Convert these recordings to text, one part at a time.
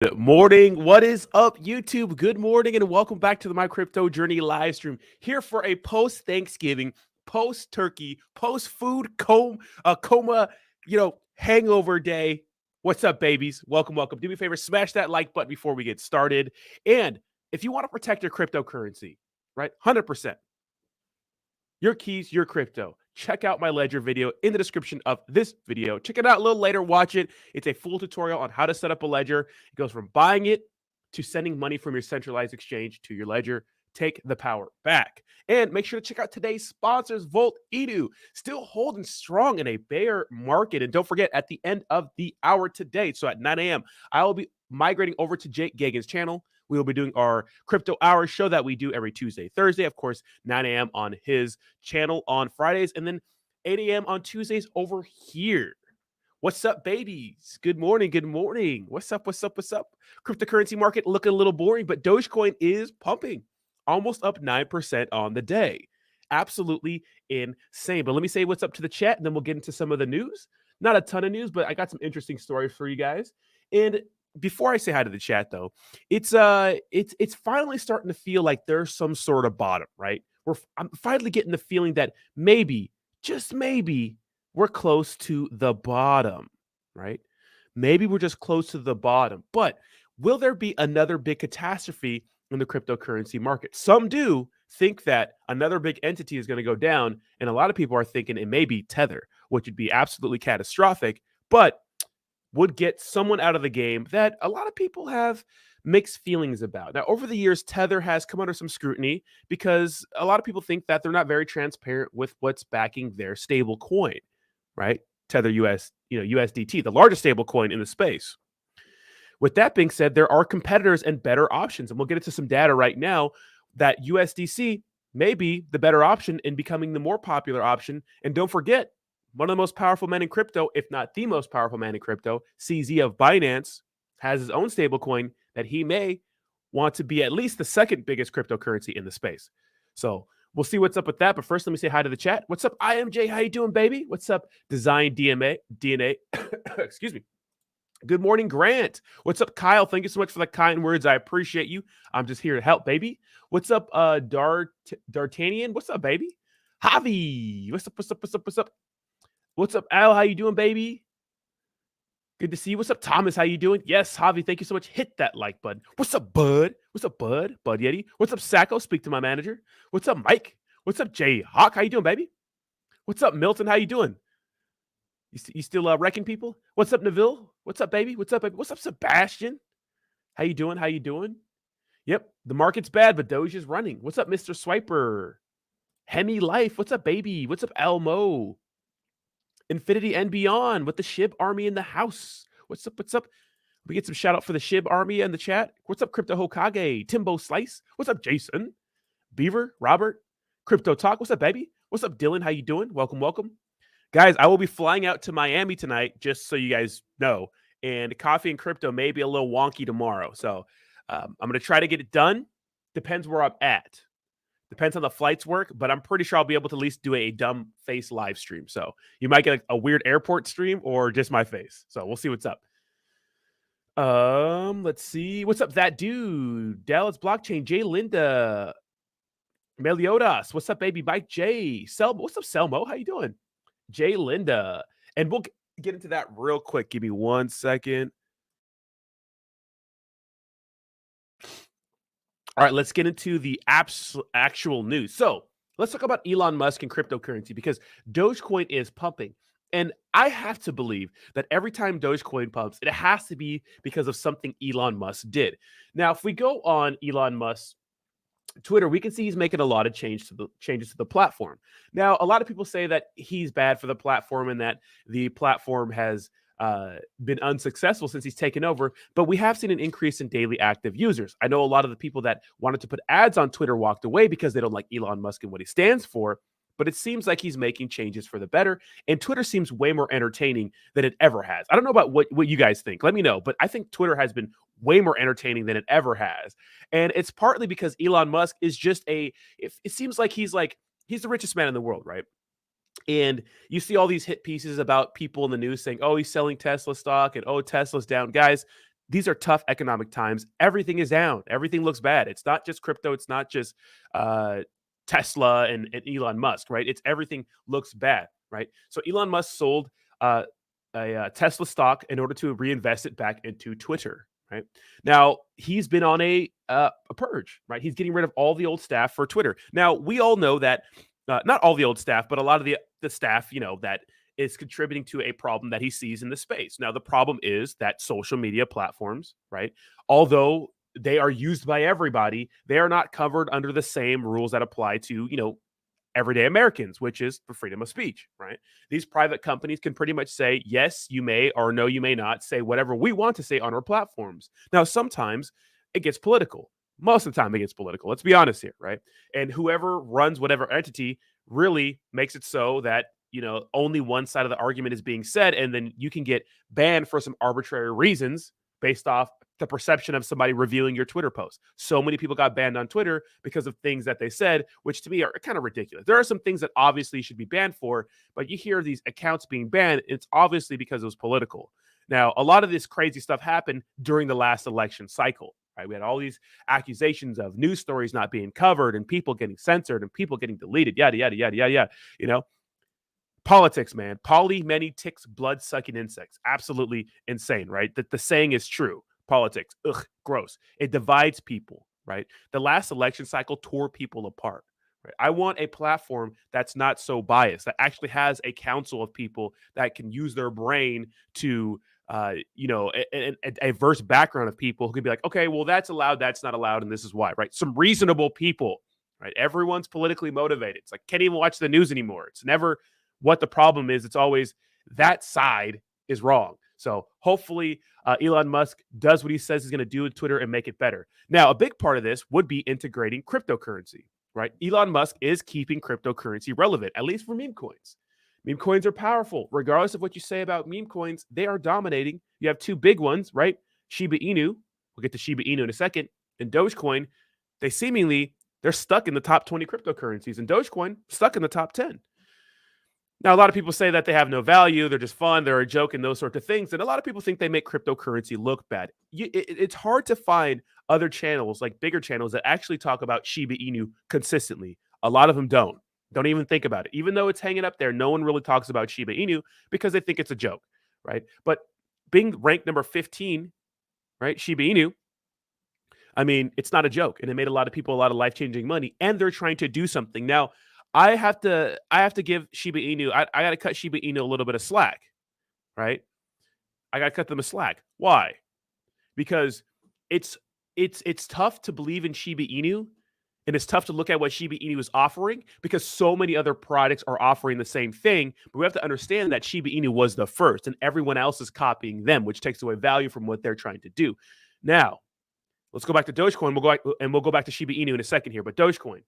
Good morning. What is up, YouTube? Good morning, and welcome back to the My Crypto Journey live stream. Here for a post-Thanksgiving, post-turkey, post-food coma, hangover day. What's up, babies? Welcome. Do me a favor, smash that like button before we get started. And if you want to protect your cryptocurrency, right, 100%, your keys, your crypto. Check out my ledger video in the description of this video. Check it out a little later. Watch it. It's a full tutorial on how to set up a ledger. It goes from buying it to sending money from your centralized exchange to your ledger. Take the power back. And make sure to check out today's sponsors, Volt Edu, still holding strong in a bear market. And don't forget, at the end of the hour today, so at 9 a.m., I will be migrating over to Jake Gegen's channel. We will be doing our crypto hour show that we do every Tuesday, Thursday, of course, 9 a.m. on his channel on Fridays, and then 8 a.m. on Tuesdays over here. What's up, babies? Good morning. What's up? Cryptocurrency market looking a little boring, but Dogecoin is pumping, almost up 9% on the day. Absolutely insane. But let me say what's up to the chat, and then we'll get into some of the news. Not a ton of news, but I got some interesting stories for you guys. And before I say hi to the chat, though, it's finally starting to feel like there's some sort of bottom, right? I'm finally getting the feeling that maybe, just maybe, we're close to the bottom, right? Maybe we're just close to the bottom. But will there be another big catastrophe in the cryptocurrency market? Some do think that another big entity is going to go down, and a lot of people are thinking it may be Tether, which would be absolutely catastrophic, but would get someone out of the game that a lot of people have mixed feelings about. Now, over the years, Tether has come under some scrutiny because a lot of people think that they're not very transparent with what's backing their stable coin, right? Tether USDT, the largest stable coin in the space. With that being said, there are competitors and better options. And we'll get into some data right now that USDC may be the better option in becoming the more popular option. And don't forget, one of the most powerful men in crypto, if not the most powerful man in crypto, CZ of Binance, has his own stablecoin that he may want to be at least the second biggest cryptocurrency in the space. So we'll see what's up with that. But first, let me say hi to the chat. What's up, IMJ? How you doing, baby? What's up, Design DNA? Excuse me. Good morning, Grant. What's up, Kyle? Thank you so much for the kind words. I appreciate you. I'm just here to help, baby. What's up, D'Artagnan? What's up, baby? Javi. What's up? What's up, Al? How you doing, baby? Good to see you. What's up, Thomas? How you doing? Yes, Javi, thank you so much. Hit that like button. What's up, Bud? Bud Yeti? What's up, Sacco? Speak to my manager. What's up, Mike? What's up, Jay Hawk? How you doing, baby? What's up, Milton? How you doing? You still wrecking people? What's up, Neville? What's up, baby? What's up, Sebastian? How you doing? Yep, the market's bad, but Doge is running. What's up, Mr. Swiper? Hemi Life. What's up, baby? What's up, Elmo? Infinity and Beyond with the SHIB army in the house. What's up? We get some shout out for the SHIB army in the chat. What's up, Crypto Hokage? Timbo Slice. What's up, Jason? Beaver, Robert, Crypto Talk. What's up, baby? What's up, Dylan? How you doing? Welcome. Guys, I will be flying out to Miami tonight, just so you guys know. And coffee and crypto may be a little wonky tomorrow. So I'm going to try to get it done. Depends where I'm at. Depends on the flights work, but I'm pretty sure I'll be able to at least do a dumb face live stream. So you might get a weird airport stream or just my face. So we'll see what's up. Let's see. What's up, that dude? Dallas Blockchain, Jay Linda, Meliodas. What's up, baby? Mike J. Selmo. What's up, Selmo? How you doing? Jay Linda. And we'll get into that real quick. Give me 1 second. All right, let's get into the actual news. So let's talk about Elon Musk and cryptocurrency because Dogecoin is pumping. And I have to believe that every time Dogecoin pumps, it has to be because of something Elon Musk did. Now, if we go on Elon Musk's Twitter, we can see he's making a lot of changes to the platform. Now, a lot of people say that he's bad for the platform and that the platform has been unsuccessful since he's taken over, but we have seen an increase in daily active users. I know a lot of the people that wanted to put ads on Twitter walked away because they don't like Elon Musk and what he stands for, but it seems like he's making changes for the better, and Twitter seems way more entertaining than it ever has. I don't know about what you guys think. Let me know, but I think Twitter has been way more entertaining than it ever has, and it's partly because Elon Musk is just it seems like he's the richest man in the world, right? And you see all these hit pieces about people in the news saying, oh, he's selling Tesla stock and oh, Tesla's down. Guys, these are tough economic times. Everything is down. Everything looks bad. It's not just crypto. It's not just Tesla and Elon Musk, right? It's everything looks bad, right? So Elon Musk sold a Tesla stock in order to reinvest it back into Twitter, right? Now he's been on a purge, right? He's getting rid of all the old staff for Twitter. Now we all know that not all the old staff, but a lot of the staff, that is contributing to a problem that he sees in the space. Now the problem is that social media platforms, right? Although they are used by everybody, they are not covered under the same rules that apply to, everyday Americans, which is the freedom of speech, right? These private companies can pretty much say, yes, you may, or no, you may not say whatever we want to say on our platforms. Now, sometimes it gets political. Most of the time it gets political. Let's be honest here, right? And whoever runs whatever entity really makes it so that, only one side of the argument is being said, and then you can get banned for some arbitrary reasons based off the perception of somebody reviewing your Twitter post. So many people got banned on Twitter because of things that they said, which to me are kind of ridiculous. There are some things that obviously should be banned for, but you hear these accounts being banned, it's obviously because it was political. Now, a lot of this crazy stuff happened during the last election cycle, right? We had all these accusations of news stories not being covered and people getting censored and people getting deleted, yada, yada, yada, yada, yada, Politics, man. Poly, many ticks, blood-sucking insects. Absolutely insane, right? That the saying is true. Politics, ugh, gross. It divides people, right? The last election cycle tore people apart. Right? I want a platform that's not so biased, that actually has a council of people that can use their brain to, a diverse background of people who can be like, okay, well, that's allowed, that's not allowed, and this is why, right? Some reasonable people, right? Everyone's politically motivated. It's like, can't even watch the news anymore. It's never what the problem is. It's always that side is wrong. So hopefully Elon Musk does what he says he's going to do with Twitter and make it better. Now, a big part of this would be integrating cryptocurrency, right? Elon Musk is keeping cryptocurrency relevant, at least for meme coins. Meme coins are powerful. Regardless of what you say about meme coins, they are dominating. You have two big ones, right? Shiba Inu, we'll get to Shiba Inu in a second, and Dogecoin. They're stuck in the top 20 cryptocurrencies, and Dogecoin stuck in the top 10. Now, a lot of people say that they have no value, they're just fun, they're a joke, and those sorts of things. And a lot of people think they make cryptocurrency look bad. It's hard to find other channels, like bigger channels, that actually talk about Shiba Inu consistently. A lot of them don't even think about it. Even though it's hanging up there, no one really talks about Shiba Inu because they think it's a joke, right? But being ranked number 15, right, Shiba Inu, I mean, it's not a joke. And it made a lot of people a lot of life-changing money, and they're trying to do something. Now, I have to give Shiba Inu, I got to cut Shiba Inu a little bit of slack, right? I got to cut them a slack. Why? Because it's tough to believe in Shiba Inu, and it's tough to look at what Shiba Inu is offering because so many other products are offering the same thing. But we have to understand that Shiba Inu was the first, and everyone else is copying them, which takes away value from what they're trying to do. Now, let's go back to Dogecoin. We'll go back to Shiba Inu in a second here, but Dogecoin.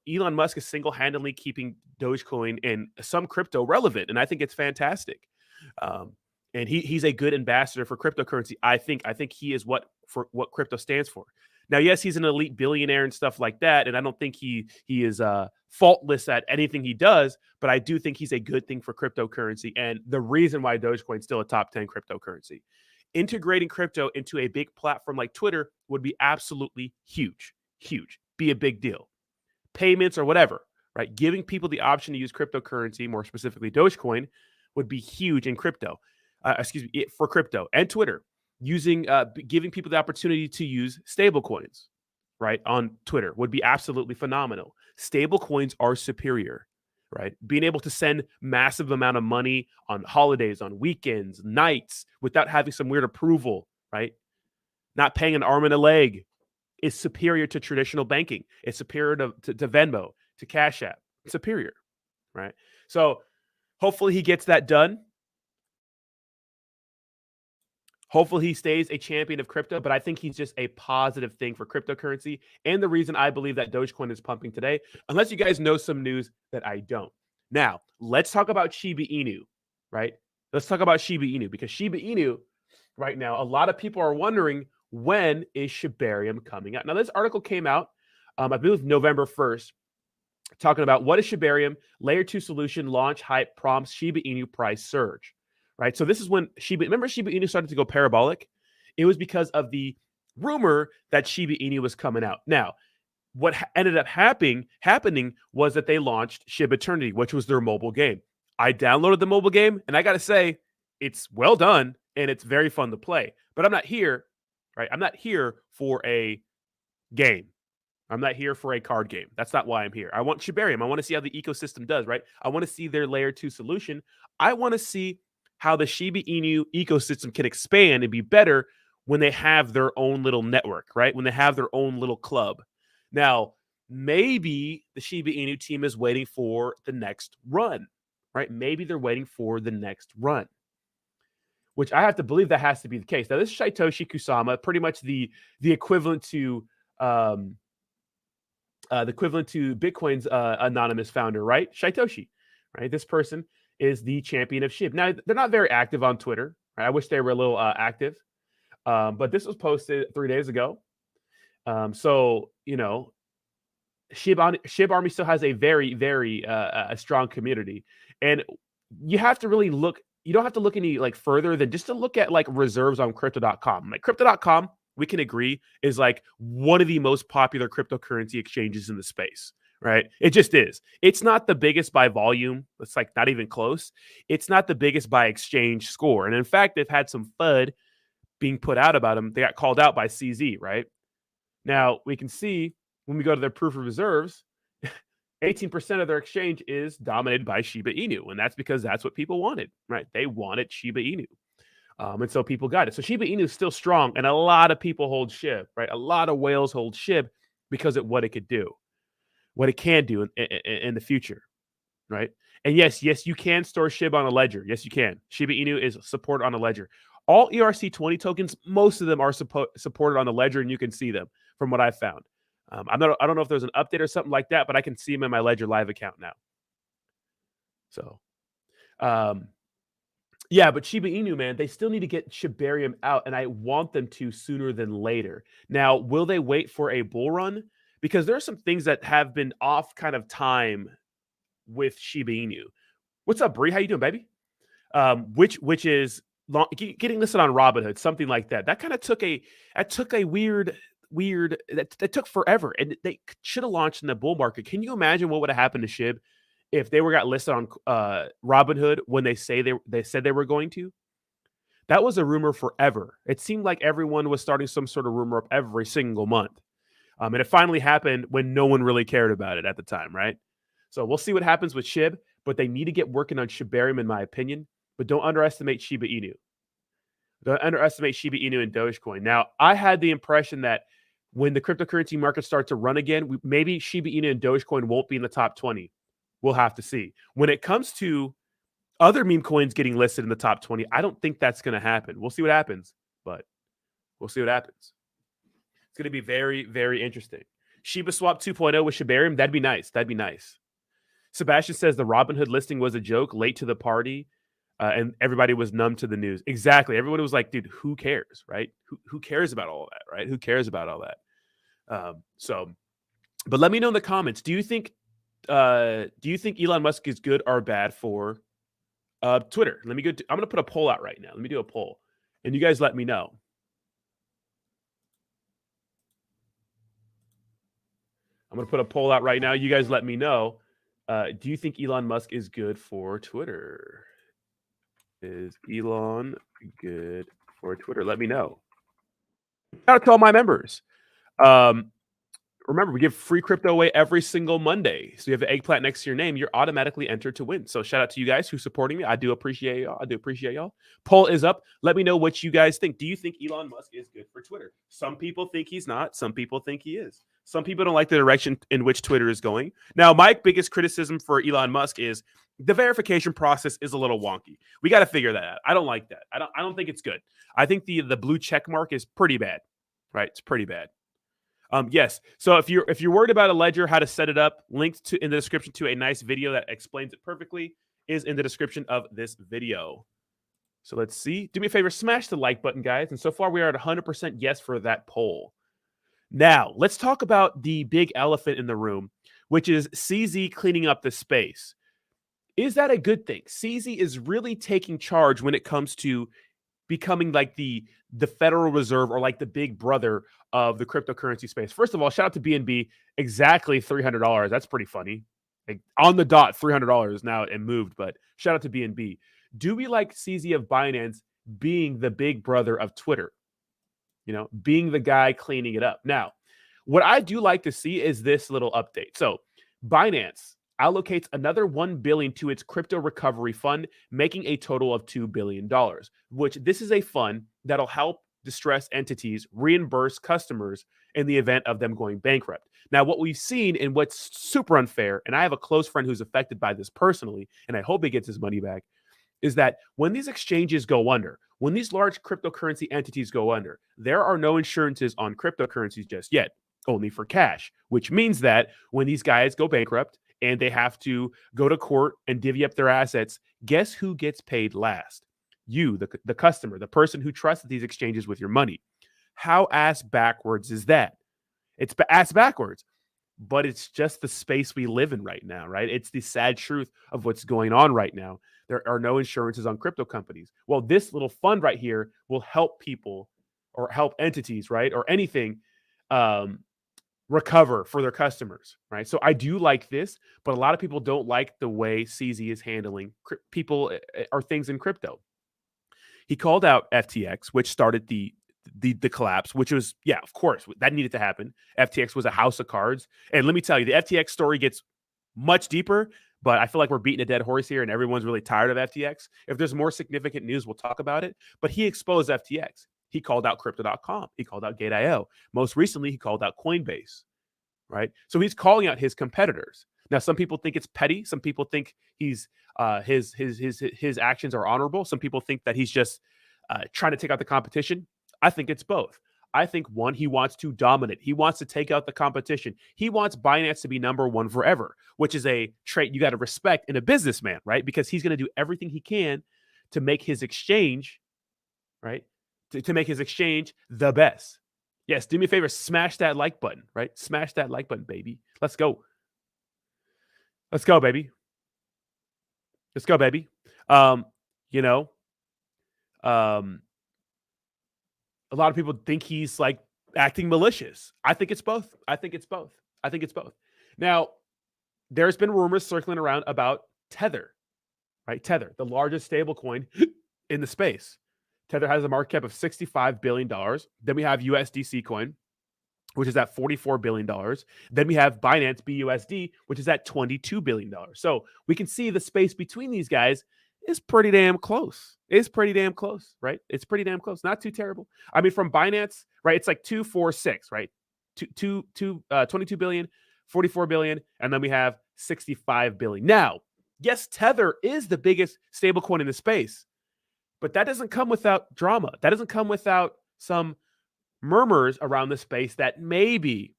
Elon Musk is single-handedly keeping Dogecoin and some crypto relevant, and I think it's fantastic. And he's a good ambassador for cryptocurrency. I think he is what crypto stands for. Now, yes, he's an elite billionaire and stuff like that, and I don't think he is faultless at anything he does, but I do think he's a good thing for cryptocurrency, and the reason why Dogecoin is still a top 10 cryptocurrency. Integrating crypto into a big platform like Twitter would be absolutely huge, be a big deal. Payments or whatever, right? Giving people the option to use cryptocurrency, more specifically Dogecoin, would be huge in crypto. For crypto and Twitter, giving people the opportunity to use stablecoins, right, on Twitter would be absolutely phenomenal. Stablecoins are superior, right? Being able to send massive amount of money on holidays, on weekends, nights, without having some weird approval, right? Not paying an arm and a leg is superior to traditional banking. It's superior to Venmo, to Cash App. It's superior, right? So hopefully he gets that done. Hopefully he stays a champion of crypto, but I think he's just a positive thing for cryptocurrency. And the reason I believe that Dogecoin is pumping today, unless you guys know some news that I don't. Now, let's talk about Shiba Inu, right? Let's talk about Shiba Inu, because Shiba Inu right now, a lot of people are wondering, when is Shibarium coming out? Now, this article came out, I believe November 1st, talking about what is Shibarium, layer 2 solution, launch hype, prompts Shiba Inu price surge, right? So this is when remember Shiba Inu started to go parabolic? It was because of the rumor that Shiba Inu was coming out. Now, what ended up happening was that they launched SHIB Eternity, which was their mobile game. I downloaded the mobile game, and I got to say, it's well done, and it's very fun to play. But I'm not here, right? I'm not here for a game. I'm not here for a card game. That's not why I'm here. I want Shibarium. I want to see how the ecosystem does, right? I want to see their layer 2 solution. I want to see how the Shiba Inu ecosystem can expand and be better when they have their own little network, right? When they have their own little club. Now, maybe the Shiba Inu team is waiting for the next run, right? Maybe they're waiting for the next run, which I have to believe that has to be the case. Now, this is Satoshi Kusama, pretty much the equivalent to Bitcoin's anonymous founder, right? Satoshi, right? This person is the champion of SHIB. Now, they're not very active on Twitter. Right? I wish they were a little active, but this was posted 3 days ago. So, you know, SHIB Army still has a very, very a strong community. And you have to really look, you don't have to look any like further than just to look at like reserves on crypto.com. Like crypto.com, we can agree, is like one of the most popular cryptocurrency exchanges in the space, right? It just is. It's not the biggest by volume. It's like not even close. It's not the biggest by exchange score. And in fact, they've had some FUD being put out about them. They got called out by CZ, right? Now, we can see when we go to their proof of reserves, 18% of their exchange is dominated by Shiba Inu. And that's because that's what people wanted, right? They wanted Shiba Inu. And so people got it. So Shiba Inu is still strong, and a lot of people hold SHIB, right? A lot of whales hold SHIB because of what it could do, what it can do in the future, right? And yes, you can store SHIB on a ledger. Yes, you can. Shiba Inu is supported on a ledger. All ERC20 tokens, most of them are supported on the ledger, and you can see them from what I found. I don't know if there's an update or something like that, but I can see them in my Ledger Live account now. So, yeah, but Shiba Inu, man, they still need to get Shibarium out, and I want them to sooner than later. Now, will they wait for a bull run? Because there are some things that have been off kind of time with Shiba Inu. What's up, Bree? How you doing, baby? Which is getting listed on Robinhood, something like that. That kind of took a weird that took forever, and they should have launched in the bull market. Can you imagine what would have happened to SHIB if they got listed on Robinhood when they said they were going to? That was a rumor forever. It seemed like everyone was starting some sort of rumor up every single month. And it finally happened when no one really cared about it at the time, right? So we'll see what happens with SHIB, but they need to get working on Shibarium, in my opinion. But don't underestimate Shiba Inu. Don't underestimate Shiba Inu and Dogecoin. Now, I had the impression that when the cryptocurrency market starts to run again, maybe Shiba Inu and Dogecoin won't be in the top 20. We'll have to see. When it comes to other meme coins getting listed in the top 20, I don't think that's going to happen. We'll see what happens, but we'll see what happens. It's going to be very, very interesting. Shiba Swap 2.0 with Shibarium, that'd be nice. That'd be nice. Sebastian says the Robinhood listing was a joke, late to the party, and everybody was numb to the news. Exactly. Everybody was like, dude, who cares, right? Who cares about all of that, right? Who cares about all that? But let me know in the comments. Do you think Elon Musk is good or bad for Twitter? I'm going to put a poll out right now. Let me do a poll, and you guys let me know. I'm going to put a poll out right now. You guys let me know. Do you think Elon Musk is good for Twitter? Is Elon good for Twitter? Let me know. Shout out to all my members. Remember, we give free crypto away every single Monday. So you have an eggplant next to your name, you're automatically entered to win. So shout out to you guys who's supporting me. I do appreciate y'all. Poll is up. Let me know what you guys think. Do you think Elon Musk is good for Twitter? Some people think he's not. Some people think he is. Some people don't like the direction in which Twitter is going. Now, my biggest criticism for Elon Musk is the verification process is a little wonky. We got to figure that out. I don't like that. I don't think it's good. I think the blue check mark is pretty bad, right? It's pretty bad. Yes. So if you're worried about a ledger, how to set it up, linked in the description to a nice video that explains it perfectly is in the description of this video. So let's see. Do me a favor, smash the like button, guys. And so far we are at 100% yes for that poll. Now, let's talk about the big elephant in the room, which is CZ cleaning up the space. Is that a good thing? CZ is really taking charge when it comes to becoming like the Federal Reserve or like the big brother of the cryptocurrency space. First of all, shout out to BNB, exactly $300. That's pretty funny. Like on the dot, $300 now it moved, but shout out to BNB. Do we like CZ of Binance being the big brother of Twitter? You know, being the guy cleaning it up. Now, what I do like to see is this little update. So Binance allocates another $1 billion to its crypto recovery fund, making a total of $2 billion, which this is a fund that'll help distressed entities reimburse customers in the event of them going bankrupt. Now, what we've seen and what's super unfair, and I have a close friend who's affected by this personally, and I hope he gets his money back, is that when these exchanges go under, when these large cryptocurrency entities go under, there are no insurances on cryptocurrencies just yet, only for cash, which means that when these guys go bankrupt and they have to go to court and divvy up their assets, guess who gets paid last? You, the customer, the person who trusted these exchanges with your money. How ass backwards is that? It's ass backwards, but it's just the space we live in right now, right? It's the sad truth of what's going on right now. There are no insurances on crypto companies. Well, this little fund right here will help people or help entities, right? Or anything recover for their customers, right? So I do like this, but a lot of people don't like the way CZ is handling people or things in crypto. He called out FTX, which started the collapse, which was, yeah, of course, that needed to happen. FTX was a house of cards. And let me tell you, the FTX story gets much deeper, but I feel like we're beating a dead horse here and everyone's really tired of FTX. If there's more significant news, we'll talk about it. But he exposed FTX. He called out Crypto.com. He called out Gate.io. Most recently, he called out Coinbase, right? So he's calling out his competitors. Now, some people think it's petty. Some people think he's his actions are honorable. Some people think that he's just trying to take out the competition. I think it's both. I think, one, he wants to dominate. He wants to take out the competition. He wants Binance to be number one forever, which is a trait you got to respect in a businessman, right? Because he's going to do everything he can to make his exchange, right? To make his exchange the best. Yes, do me a favor, smash that like button, right? Smash that like button, baby. Let's go. Let's go, baby. Let's go, baby. You know, a lot of people think he's like acting malicious. I think it's both. I think it's both. I think it's both. Now, there's been rumors circling around about Tether, right? Tether, the largest stablecoin in the space. Tether has a market cap of $65 billion. Then we have USDC coin, which is at $44 billion. Then we have Binance BUSD, which is at $22 billion. So we can see the space between these guys is pretty damn close. It's pretty damn close, right? It's pretty damn close. Not too terrible. I mean, from Binance, right? It's like 2, 4, 6, right? 22 billion, 44 billion, and then we have 65 billion. Now, yes, Tether is the biggest stablecoin in the space, but that doesn't come without drama. That doesn't come without some murmurs around the space that maybe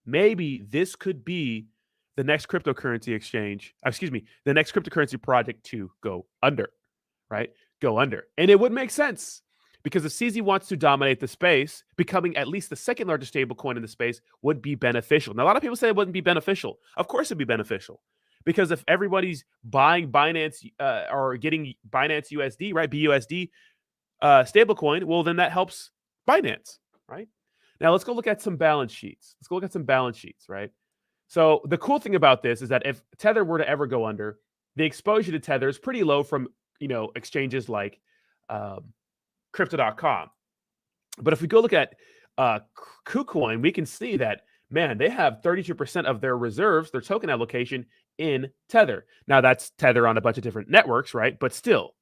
this could be the next cryptocurrency exchange, the next cryptocurrency project to go under, right? Go under. And it would make sense because if CZ wants to dominate the space, becoming at least the second largest stablecoin in the space would be beneficial. Now, a lot of people say it wouldn't be beneficial. Of course it'd be beneficial because if everybody's buying Binance or getting Binance USD, right, BUSD stablecoin, well, then that helps Binance, right? Now, let's go look at some balance sheets. Right? So the cool thing about this is that if Tether were to ever go under, the exposure to Tether is pretty low from, exchanges like Crypto.com. But if we go look at KuCoin, we can see that, man, they have 32% of their reserves, their token allocation in Tether. Now, that's Tether on a bunch of different networks, right? But still,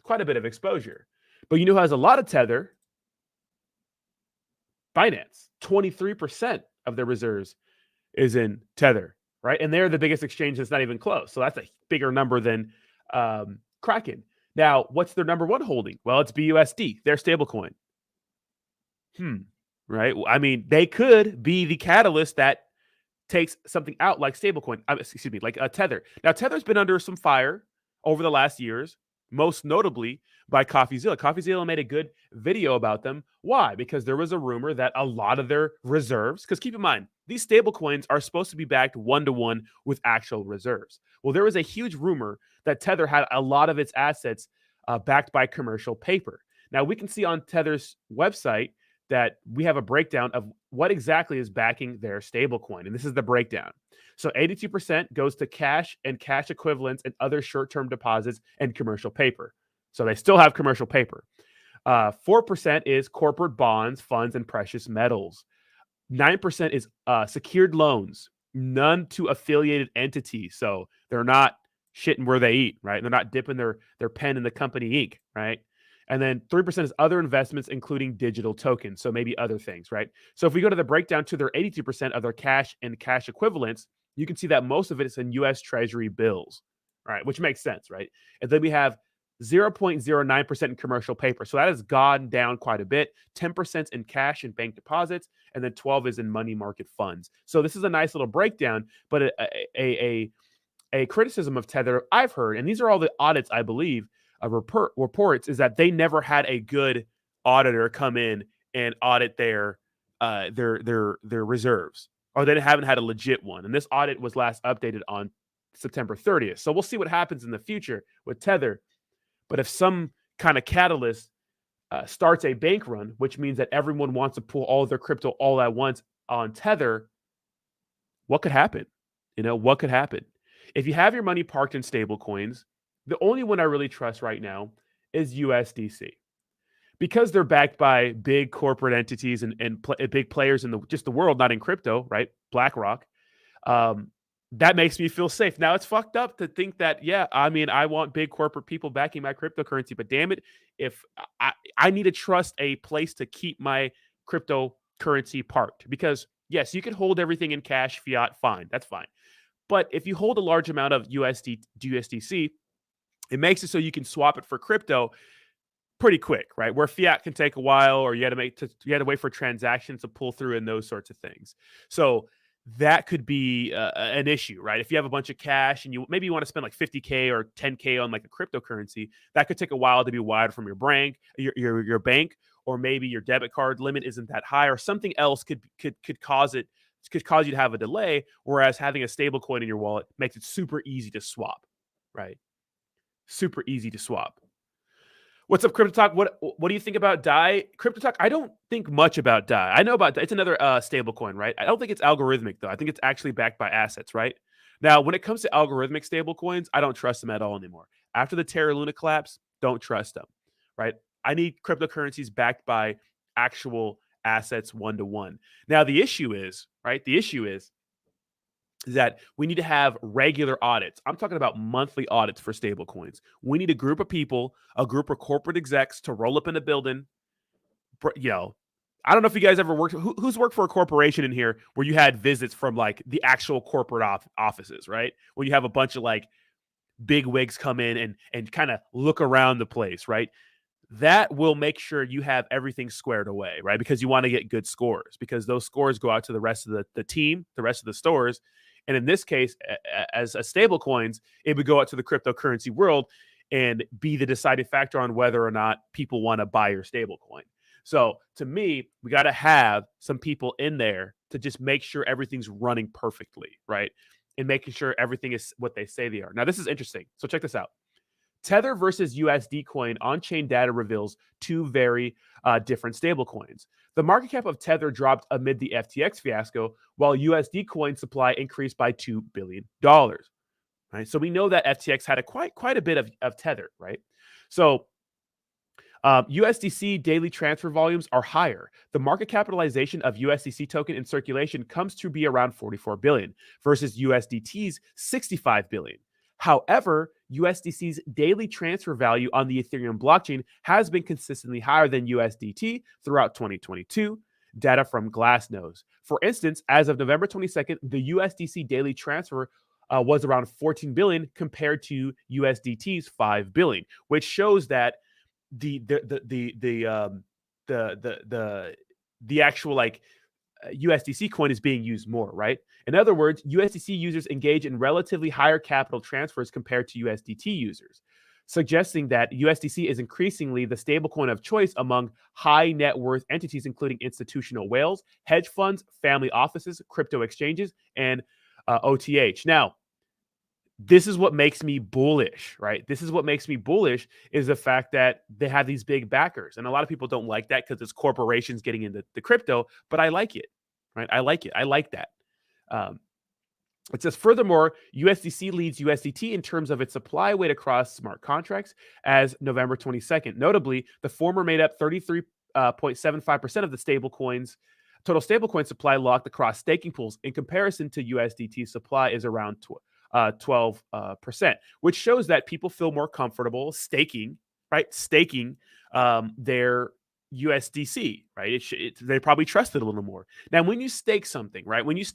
quite a bit of exposure. But you know who has a lot of Tether? Binance. 23% of their reserves is in Tether, right? And they're the biggest exchange that's not even close. So that's a bigger number than Kraken. Now, what's their number one holding? Well, it's BUSD, their stablecoin. Right? I mean, they could be the catalyst that takes something out like stablecoin, like Tether. Now, Tether's been under some fire over the last years, most notably by CoffeeZilla. CoffeeZilla made a good video about them. Why? Because there was a rumor that a lot of their reserves, because keep in mind, these stablecoins are supposed to be backed one-to-one with actual reserves. Well, there was a huge rumor that Tether had a lot of its assets backed by commercial paper. Now, we can see on Tether's website that we have a breakdown of what exactly is backing their stablecoin. And this is the breakdown. So 82% goes to cash and cash equivalents and other short-term deposits and commercial paper. So they still have commercial paper. 4% is corporate bonds, funds, and precious metals. 9% is secured loans, none to affiliated entities. So they're not shitting where they eat, right? They're not dipping their pen in the company ink, right? And then 3% is other investments, including digital tokens. So maybe other things, right? So if we go to the breakdown to their 82% of their cash and cash equivalents, you can see that most of it is in US Treasury bills, right? Which makes sense, right? And then we have 0.09% in commercial paper. So that has gone down quite a bit. 10% in cash and bank deposits, and then 12 is in money market funds. So this is a nice little breakdown, but a criticism of Tether I've heard, and these are all the audits I believe, reports, is that they never had a good auditor come in and audit their reserves, or they haven't had a legit one. And this audit was last updated on September 30th. So we'll see what happens in the future with Tether. But if some kind of catalyst starts a bank run, which means that everyone wants to pull all of their crypto all at once on Tether, what could happen? What could happen? If you have your money parked in stable coins, the only one I really trust right now is USDC, because they're backed by big corporate entities and big players in the world, not in crypto, right? BlackRock. That makes me feel safe. Now, it's fucked up to think that, I want big corporate people backing my cryptocurrency, but damn it, if I need to trust a place to keep my cryptocurrency parked, because yes, you can hold everything in cash, fiat, fine, that's fine. But if you hold a large amount of USDC, it makes it so you can swap it for crypto pretty quick, right? Where fiat can take a while, or you had to wait for transactions to pull through and those sorts of things. So that could be an issue, right? If you have a bunch of cash and you want to spend like 50K or 10K on like a cryptocurrency, that could take a while to be wired from your bank, or maybe your debit card limit isn't that high, or something else could cause you to have a delay. Whereas having a stable coin in your wallet makes it super easy to swap, right? Super easy to swap. What's up, Crypto Talk? What do you think about DAI? Crypto Talk, I don't think much about DAI. I know about it's another stable coin, right? I don't think it's algorithmic, though. I think it's actually backed by assets, right? Now, when it comes to algorithmic stable coins, I don't trust them at all anymore. After the Terra Luna collapse, don't trust them, right? I need cryptocurrencies backed by actual assets one-to-one. Now, the issue is that we need to have regular audits. I'm talking about monthly audits for stablecoins. We need a group of people, a group of corporate execs to roll up in a building. I don't know if you guys ever worked. Who's worked for a corporation in here where you had visits from like the actual corporate offices, right? Where you have a bunch of like big wigs come in and kind of look around the place, right? That will make sure you have everything squared away, right? Because you want to get good scores, because those scores go out to the rest of the team, the rest of the stores. And in this case, as a stable coins, it would go out to the cryptocurrency world and be the deciding factor on whether or not people want to buy your stable coin. So to me, we got to have some people in there to just make sure everything's running perfectly, right? And making sure everything is what they say they are. Now, this is interesting. So check this out. Tether versus USD coin on-chain data reveals two very different stablecoins. The market cap of Tether dropped amid the FTX fiasco, while USD coin supply increased by $2 billion. Right? So we know that FTX had quite a bit of Tether, right? So USDC daily transfer volumes are higher. The market capitalization of USDC token in circulation comes to be around $44 billion versus USDT's $65 billion. However, USDC's daily transfer value on the Ethereum blockchain has been consistently higher than USDT throughout 2022, data from Glassnode. For instance, as of November 22nd, the USDC daily transfer was around 14 billion compared to USDT's 5 billion, which shows that the actual like USDC coin is being used more, right? In other words, USDC users engage in relatively higher capital transfers compared to USDT users, suggesting that USDC is increasingly the stablecoin of choice among high net worth entities, including institutional whales, hedge funds, family offices, crypto exchanges, and OTH. Now, this is what makes me bullish, right? This is what makes me bullish is the fact that they have these big backers. And a lot of people don't like that because it's corporations getting into the crypto, but I like it, right? I like it. I like that. Um, it says, furthermore, USDC leads USDT in terms of its supply weight across smart contracts as November 22nd. Notably, the former made up 33.75% of the total stablecoin supply locked across staking pools. In comparison to USDT supply is around 12%, which shows that people feel more comfortable staking, right? Staking their USDC, right? They probably trust it a little more. Now, when you stake something, right? When you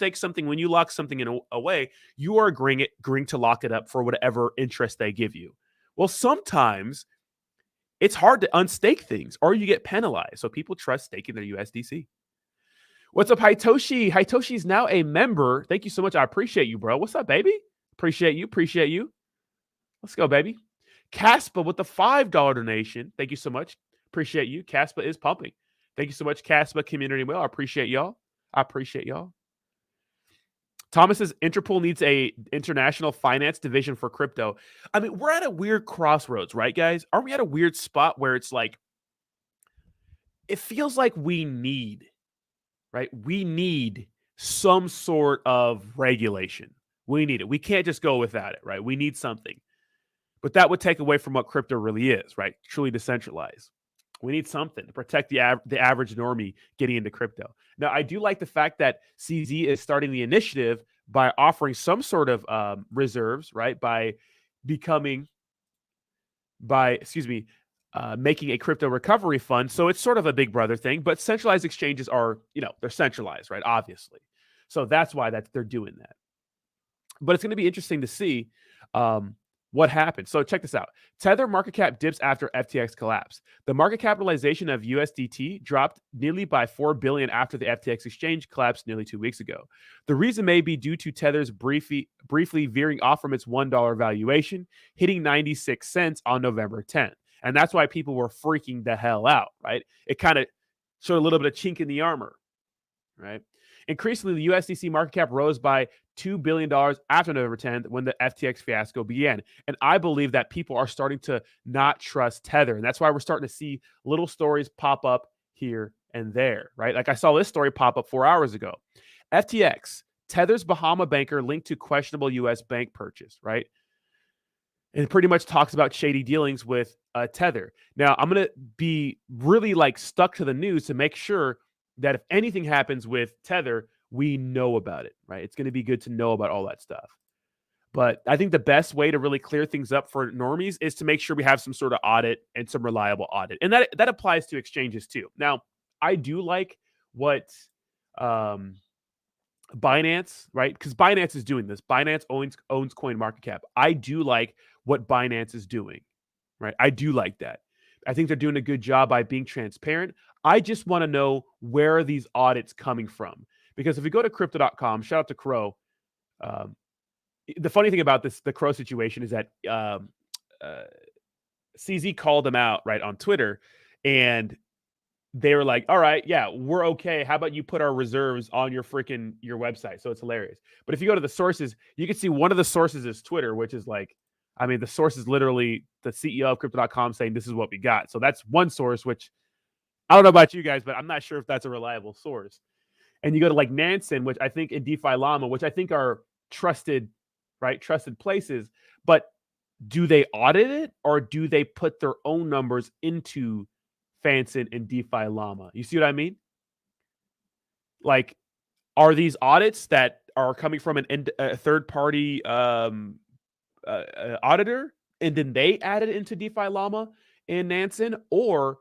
lock something away, you are agreeing to lock it up for whatever interest they give you. Well, sometimes it's hard to unstake things or you get penalized. So people trust staking their USDC. What's up, Hitoshi? Hitoshi's now a member. Thank you so much. I appreciate you, bro. What's up, baby? Appreciate you. Let's go, baby. Caspa with the $5 donation. Thank you so much. Appreciate you. Caspa is pumping. Thank you so much, Caspa Community Well. I appreciate y'all. Thomas says Interpol needs a international finance division for crypto. I mean, we're at a weird crossroads, right, guys? Aren't we at a weird spot where it's like, it feels like we need some sort of regulation. We need it. We can't just go without it, right? We need something. But that would take away from what crypto really is, right? Truly decentralized. We need something to protect the average normie getting into crypto. Now, I do like the fact that CZ is starting the initiative by offering some sort of reserves, right? Making a crypto recovery fund. So it's sort of a big brother thing, but centralized exchanges are, they're centralized, right? Obviously. So that's why they're doing that. But it's going to be interesting to see what happened. So check this out. Tether market cap dips after FTX collapse. The market capitalization of USDT dropped nearly by $4 billion after the FTX exchange collapsed nearly 2 weeks ago. The reason may be due to Tether's briefly veering off from its $1 valuation, hitting 96 cents on November 10th. And that's why people were freaking the hell out, right? It kind of showed a little bit of chink in the armor, right? Increasingly, the USDC market cap rose by $2 billion after November 10th when the FTX fiasco began. And I believe that people are starting to not trust Tether. And that's why we're starting to see little stories pop up here and there, right? Like I saw this story pop up 4 hours ago. FTX, Tether's Bahama banker linked to questionable U.S. bank purchase, right? And it pretty much talks about shady dealings with Tether. Now, I'm going to be really stuck to the news to make sure that if anything happens with Tether, we know about it, right? It's going to be good to know about all that stuff. But I think the best way to really clear things up for normies is to make sure we have some sort of audit and some reliable audit. And that applies to exchanges too. Now, I do like what Binance, right? Because Binance is doing this. Binance owns CoinMarketCap. I do like what Binance is doing, right? I do like that. I think they're doing a good job by being transparent. I just want to know where are these audits coming from? Because if we go to crypto.com, shout out to Crow. The funny thing about the Crow situation is that CZ called them out right on Twitter, and they were like, all right, yeah, we're okay. How about you put our reserves on your website? So it's hilarious. But if you go to the sources, you can see one of the sources is Twitter, which is the source is literally the CEO of crypto.com saying this is what we got. So that's one source, which I don't know about you guys, but I'm not sure if that's a reliable source. And you go to Nansen, which I think, in DeFi Llama, which I think are trusted places. But do they audit it or do they put their own numbers into Fanson and DeFi Llama? You see what I mean? Are these audits that are coming from a third-party auditor, and then they add it into DeFi Llama and Nansen, or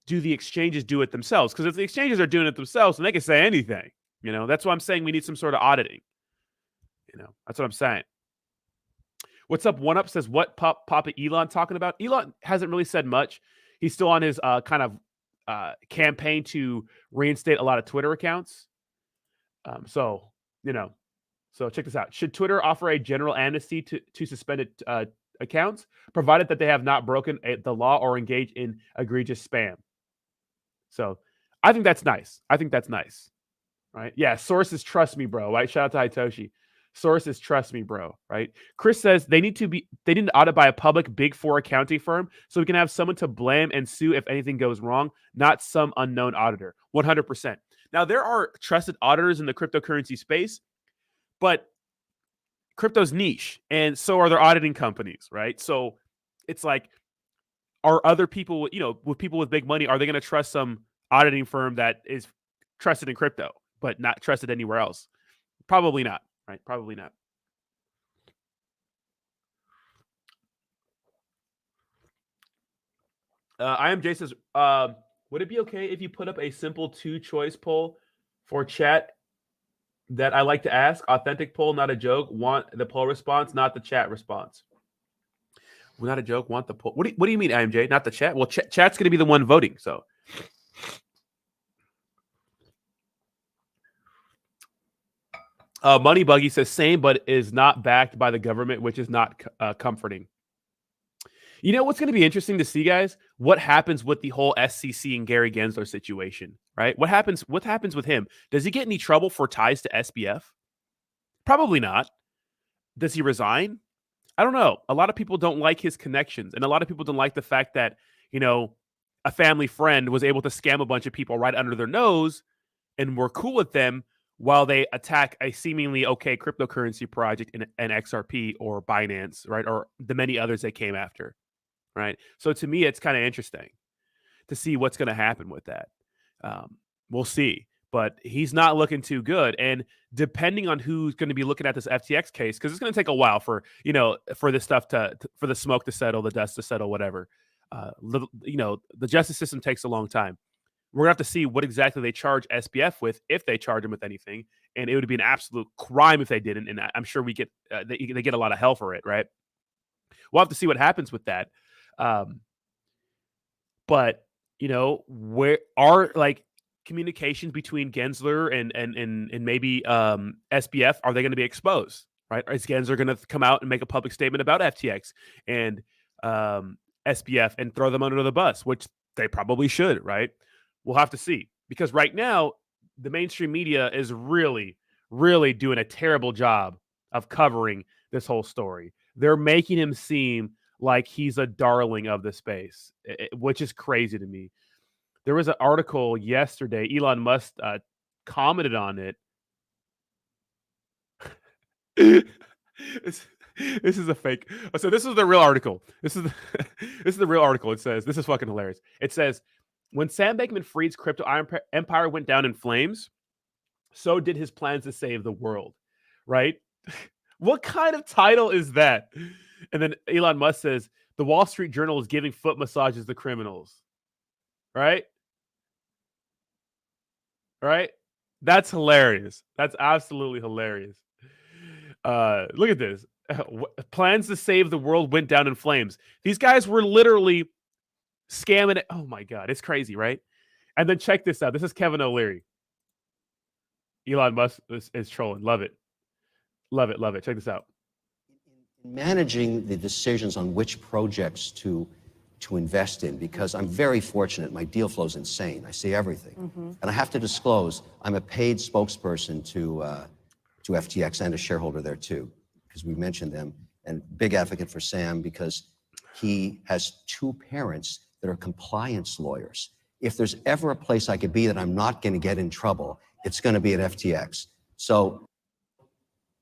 do the exchanges do it themselves? Because if the exchanges are doing it themselves, then they can say anything. That's why I'm saying we need some sort of auditing. That's what I'm saying. What's up? One Up says, what Papa Elon talking about? Elon hasn't really said much. He's still on his campaign to reinstate a lot of Twitter accounts. So check this out. Should Twitter offer a general amnesty to suspended accounts, provided that they have not broken the law or engaged in egregious spam? So I think that's nice. Right? Yeah, sources trust me, bro. Right? Shout out to Hitoshi. Source is trust me, bro. Right? Chris says they need to audit by a public Big Four accounting firm so we can have someone to blame and sue if anything goes wrong, not some unknown auditor. 100%. Now there are trusted auditors in the cryptocurrency space, but crypto's niche, and so are their auditing companies, right? So it's like, are other people, with people with big money, are they going to trust some auditing firm that is trusted in crypto but not trusted anywhere else? Probably not, right? Probably not. IMJ says, would it be okay if you put up a simple 2-choice poll for chat that I like to ask? Authentic poll, not a joke. Want the poll response, not the chat response. Well, not a joke. Want the poll. What do you mean, IMJ? Not the chat? Well, chat's going to be the one voting. So, Money Buggy says same, but is not backed by the government, which is not comforting. You know what's going to be interesting to see, guys? What happens with the whole SCC and Gary Gensler situation, right? What happens with him? Does he get any trouble for ties to SBF? Probably not. Does he resign? I don't know. A lot of people don't like his connections, and a lot of people don't like the fact that, a family friend was able to scam a bunch of people right under their nose, and we're cool with them while they attack a seemingly okay cryptocurrency project in XRP or Binance, right? Or the many others they came after, right? So to me, it's kind of interesting to see what's going to happen with that. We'll see. But he's not looking too good. And depending on who's going to be looking at this FTX case, because it's going to take a while for this stuff for the smoke to settle, the dust to settle, whatever. The justice system takes a long time. We're going to have to see what exactly they charge SBF with, if they charge him with anything. And it would be an absolute crime if they didn't. And I'm sure they get a lot of hell for it, right? We'll have to see what happens with that. But, where are communications between Gensler and maybe SBF, are they going to be exposed, right? Is Gensler going to come out and make a public statement about FTX and SBF and throw them under the bus, which they probably should, right? We'll have to see, because right now the mainstream media is really, really doing a terrible job of covering this whole story. They're making him seem like he's a darling of the space, which is crazy to me. There was an article yesterday. Elon Musk commented on it. This is a fake. So this is the real article. This is the real article. It says, this is fucking hilarious. It says, when Sam Bankman-Fried's crypto empire went down in flames, so did his plans to save the world. Right? What kind of title is that? And then Elon Musk says, the Wall Street Journal is giving foot massages to criminals. Right? Right? That's hilarious. That's absolutely hilarious. Look at this. Plans to save the world went down in flames. These guys were literally scamming it. Oh my God. It's crazy, right? And then check this out. This is Kevin O'Leary. Elon Musk is trolling. Love it. Love it. Love it. Check this out. In managing the decisions on which projects to invest in, because I'm very fortunate. My deal flow is insane. I see everything. Mm-hmm. And I have to disclose, I'm a paid spokesperson to FTX and a shareholder there too, because we mentioned them, and big advocate for Sam because he has 2 parents that are compliance lawyers. If there's ever a place I could be that I'm not going to get in trouble, it's going to be at FTX. So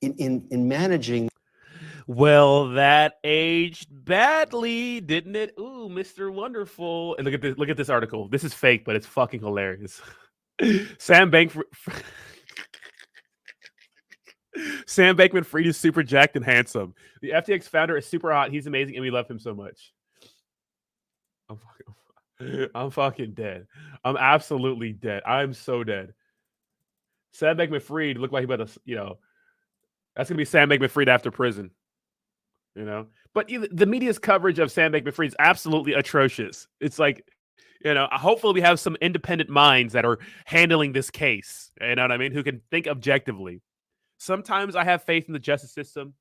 in managing. Well, that aged badly, didn't it? Ooh, Mr. Wonderful. And look at this article. This is fake, but it's fucking hilarious. Sam Bankman-Fried is super jacked and handsome. The FTX founder is super hot. He's amazing, and we love him so much. I'm fucking dead. I'm absolutely dead. I'm so dead. Sam Bankman-Fried looked like he about to, that's gonna be Sam Bankman-Fried after prison. But the media's coverage of Sam Bankman-Fried is absolutely atrocious. It's like, hopefully we have some independent minds that are handling this case. You know what I mean? Who can think objectively. Sometimes I have faith in the justice system.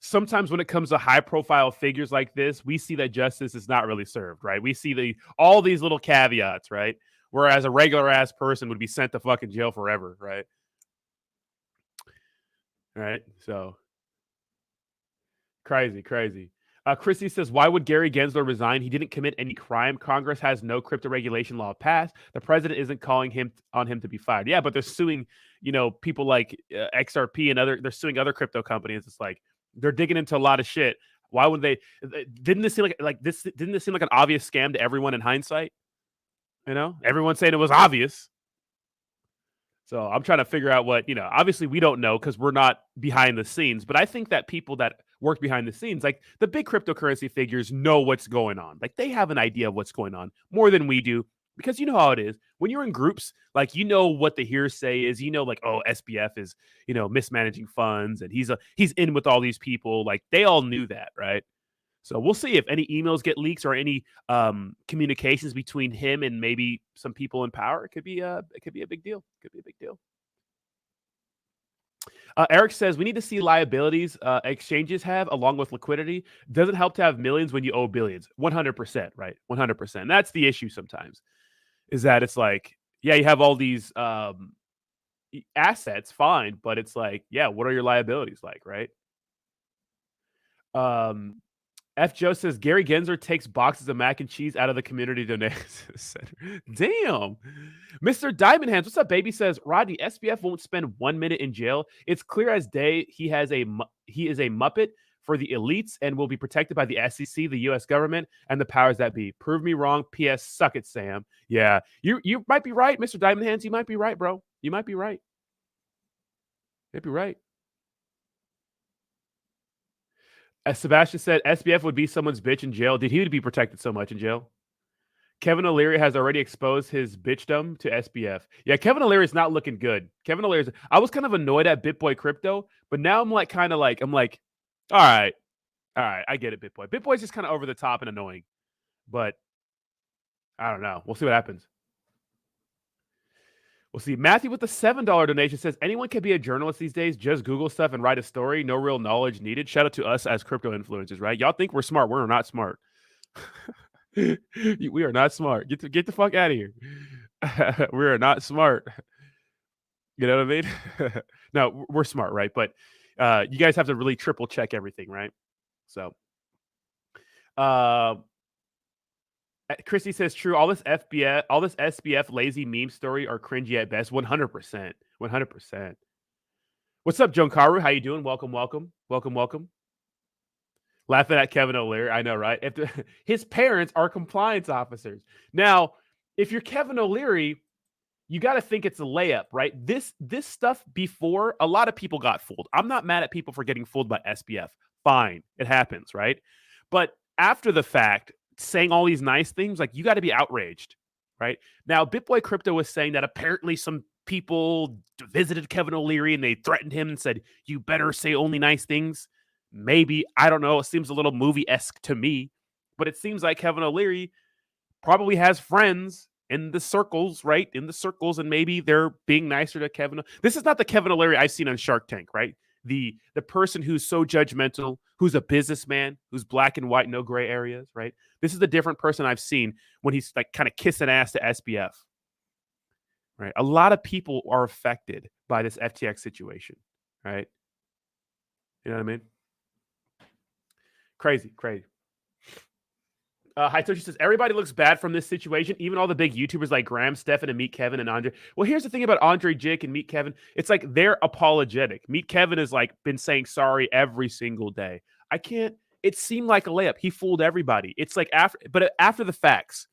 Sometimes when it comes to high-profile figures like this, we see that justice is not really served, right? We see all these little caveats, right? Whereas a regular-ass person would be sent to fucking jail forever, right? right? So crazy. Chrissy says, why would Gary Gensler resign? He didn't commit any crime. Congress has no crypto regulation law passed. The president isn't calling on him to be fired. Yeah, but they're suing, people like XRP and they're suing other crypto companies. It's like they're digging into a lot of shit. Why would they? Didn't this seem like this? Didn't this seem like an obvious scam to everyone in hindsight? Everyone's saying it was obvious. So I'm trying to figure out what, obviously we don't know because we're not behind the scenes, but I think that people that work behind the scenes, like the big cryptocurrency figures, know what's going on. Like they have an idea of what's going on more than we do because you know how it is. When you're in groups, like what the hearsay is, like, oh, SBF is, mismanaging funds and he's in with all these people. Like they all knew that, right? So we'll see if any emails get leaks or any communications between him and maybe some people in power. It could be a big deal. Could be a big deal. Eric says we need to see liabilities exchanges have along with liquidity. Doesn't help to have millions when you owe billions. 100%, right? 100%. That's the issue sometimes. Is that it's like, yeah, you have all these assets, fine, but it's like, yeah, what are your liabilities like, right? F. Joe says Gary Gensler takes boxes of mac and cheese out of the community donation center. Damn. Mr. Diamond Hands, what's up, baby? Says Rodney, SBF won't spend 1 minute in jail. It's clear as day he is a muppet for the elites and will be protected by the SEC, the U.S. government, and the powers that be. Prove me wrong. P.S. Suck it, Sam. Yeah, you might be right, Mr. Diamond Hands. You might be right, bro. You might be right. You'd be right. As Sebastian said, SBF would be someone's bitch in jail. Did he be protected so much in jail? Kevin O'Leary has already exposed his bitchdom to SBF. Yeah, Kevin O'Leary is not looking good. I was kind of annoyed at BitBoy Crypto, but now I'm like, all right, I get it, BitBoy. BitBoy's just kind of over the top and annoying, but I don't know. We'll see what happens. We'll see. Matthew with the $7 donation says, anyone can be a journalist these days. Just Google stuff and write a story. No real knowledge needed. Shout out to us as crypto influencers, right? Y'all think we're smart. We're not smart. We are not smart. Get the fuck out of here. We are not smart. You know what I mean? No, we're smart, right? But you guys have to really triple check everything, right? So Christy says true. All this SBF lazy meme story are cringy at best. 100%. 100%. What's up, Junkaru? How you doing? Welcome. Laughing at Kevin O'Leary. I know, right? His parents are compliance officers. Now, if you're Kevin O'Leary, you got to think it's a layup, right? This stuff before, a lot of people got fooled. I'm not mad at people for getting fooled by SBF. Fine. It happens, right? But after the fact, saying all these nice things, like you got to be outraged, right? Now, BitBoy Crypto was saying that apparently some people visited Kevin O'Leary and they threatened him and said, you better say only nice things. Maybe, I don't know. It seems a little movie-esque to me, but it seems like Kevin O'Leary probably has friends in the circles, right? In the circles, and maybe they're being nicer to Kevin. This is not the Kevin O'Leary I've seen on Shark Tank, right? The person who's so judgmental, who's a businessman, who's black and white, no gray areas, right? This is the different person I've seen when he's like kind of kissing ass to SBF, right? A lot of people are affected by this FTX situation, right? You know what I mean? Crazy. Hitoshi says, everybody looks bad from this situation, even all the big YouTubers like Graham, Stefan, and Meet Kevin and Andre. Well, here's the thing about Andre Jake and Meet Kevin. It's like they're apologetic. Meet Kevin has like been saying sorry every single day. It seemed like a layup. He fooled everybody. It's like after the facts,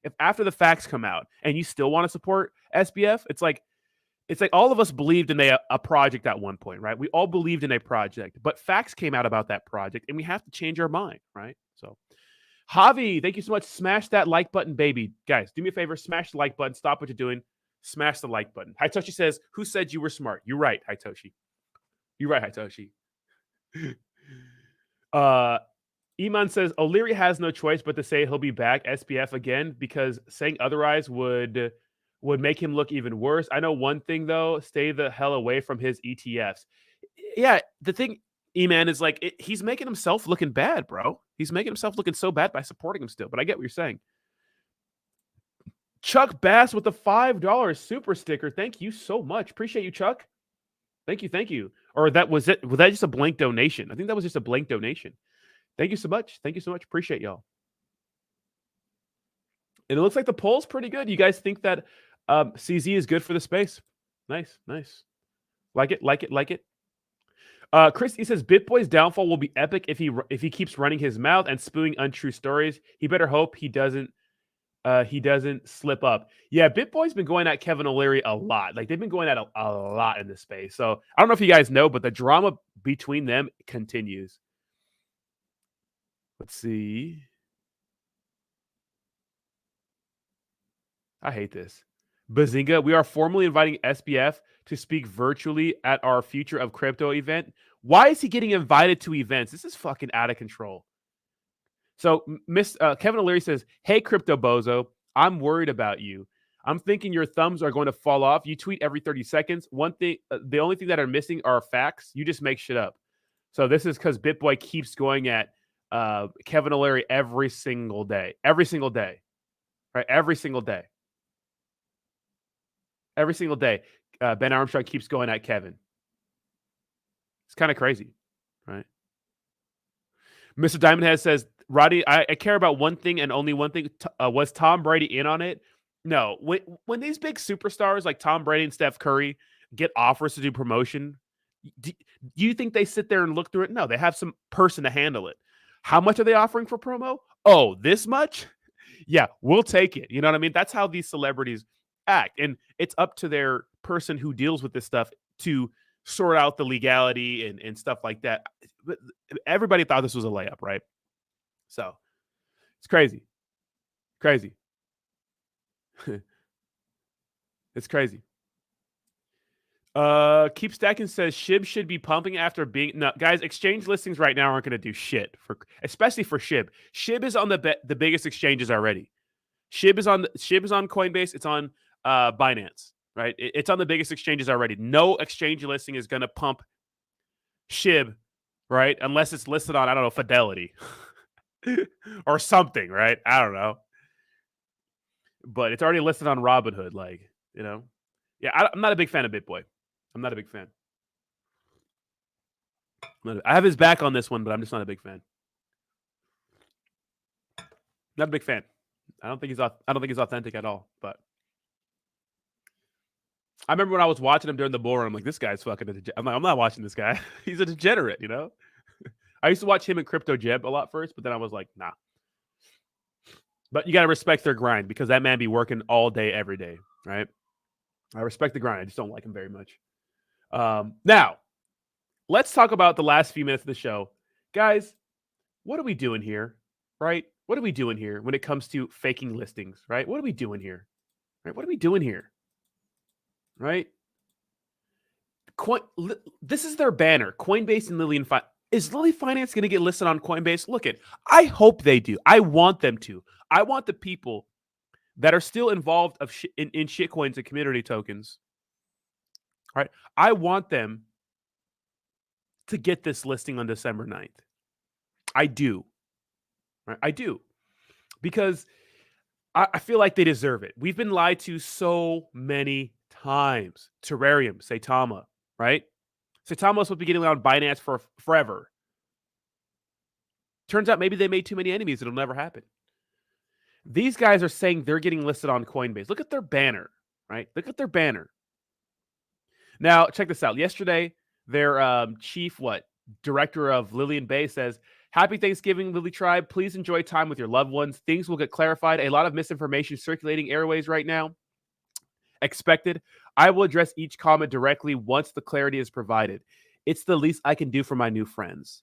if after the facts come out and you still want to support SBF, it's like all of us believed in a project at one point, right? We all believed in a project, but facts came out about that project and we have to change our mind, right? So Javi, thank you so much. Smash that like button, baby. Guys, do me a favor. Smash the like button. Stop what you're doing. Smash the like button. Hitoshi says, who said you were smart? You're right, Hitoshi. Iman says, O'Leary has no choice but to say he'll be back SBF again because saying otherwise would make him look even worse. I know one thing, though. Stay the hell away from his ETFs. Yeah, the thing, E-Man, is like he's making himself looking bad, bro. He's making himself looking so bad by supporting him still. But I get what you're saying. Chuck Bass with the $5 super sticker. Thank you so much. Appreciate you, Chuck. Thank you. Or that was it? Was that just a blank donation? I think that was just a blank donation. Thank you so much. Thank you so much. Appreciate y'all. And it looks like the poll's pretty good. You guys think that CZ is good for the space? Nice, nice. Like it, like it, like it. Chris, he says BitBoy's downfall will be epic if he keeps running his mouth and spewing untrue stories. He better hope he doesn't slip up. Yeah, BitBoy's been going at Kevin O'Leary a lot. Like they've been going at a lot in this space. So I don't know if you guys know, but the drama between them continues. Let's see. I hate this. Bazinga, we are formally inviting SBF to speak virtually at our Future of Crypto event. Why is he getting invited to events? This is fucking out of control. So Kevin O'Leary says, hey, Crypto Bozo, I'm worried about you. I'm thinking your thumbs are going to fall off. You tweet every 30 seconds. One thing, the only thing that are missing are facts. You just make shit up. So this is because BitBoy keeps going at Kevin O'Leary every single day. Every single day. Right? Every single day. Every single day, Ben Armstrong keeps going at Kevin. It's kind of crazy, right? Mr. Diamondhead says, Roddy, I care about one thing and only one thing. Was Tom Brady in on it? No. When these big superstars like Tom Brady and Steph Curry get offers to do promotion, do you think they sit there and look through it? No, they have some person to handle it. How much are they offering for promo? Oh, this much? Yeah, we'll take it. You know what I mean? That's how these celebrities act. And it's up to their person who deals with this stuff to sort out the legality and stuff like that. But everybody thought this was a layup, right? So it's crazy. Crazy. It's crazy. Keep Stacking says SHIB should be pumping after being no guys. Exchange listings right now aren't going to do shit especially for SHIB. SHIB is on the biggest exchanges already. SHIB is on Coinbase. It's on Binance, right? It's on the biggest exchanges already. No exchange listing is going to pump SHIB, right? Unless it's listed on, I don't know, Fidelity or something, right? I don't know. But it's already listed on Robinhood, like, you know. Yeah, I'm not a big fan of BitBoy. I'm not a big fan. I have his back on this one, but I'm just not a big fan. Not a big fan. I don't think he's authentic at all. But I remember when I was watching him during the bull run, I'm like, this guy's fucking. I'm not watching this guy. He's a degenerate, you know. I used to watch him and Crypto Jeb a lot first, but then I was like, nah. But you got to respect their grind because that man be working all day, every day, right? I respect the grind. I just don't like him very much. Now, let's talk about the last few minutes of the show. Guys, what are we doing here, right? What are we doing here when it comes to faking listings, right? What are we doing here? Right? What are we doing here? Right? This is their banner, Coinbase and Lilly Finance. Is Lilly Finance going to get listed on Coinbase? Look it. I hope they do. I want them to. I want the people that are still involved in shitcoins and community tokens, right? I want them to get this listing on December 9th. I do. Right? I do. Because I feel like they deserve it. We've been lied to so many times. Terrarium, Saitama, right? Saitama was supposed to be getting on Binance for forever. Turns out maybe they made too many enemies. It'll never happen. These guys are saying they're getting listed on Coinbase. Look at their banner, right? Look at their banner. Now, check this out. Yesterday, their director of Lillian Bay says, happy Thanksgiving, Lilly Tribe. Please enjoy time with your loved ones. Things will get clarified. A lot of misinformation circulating airways right now. Expected. I will address each comment directly once the clarity is provided. It's the least I can do for my new friends.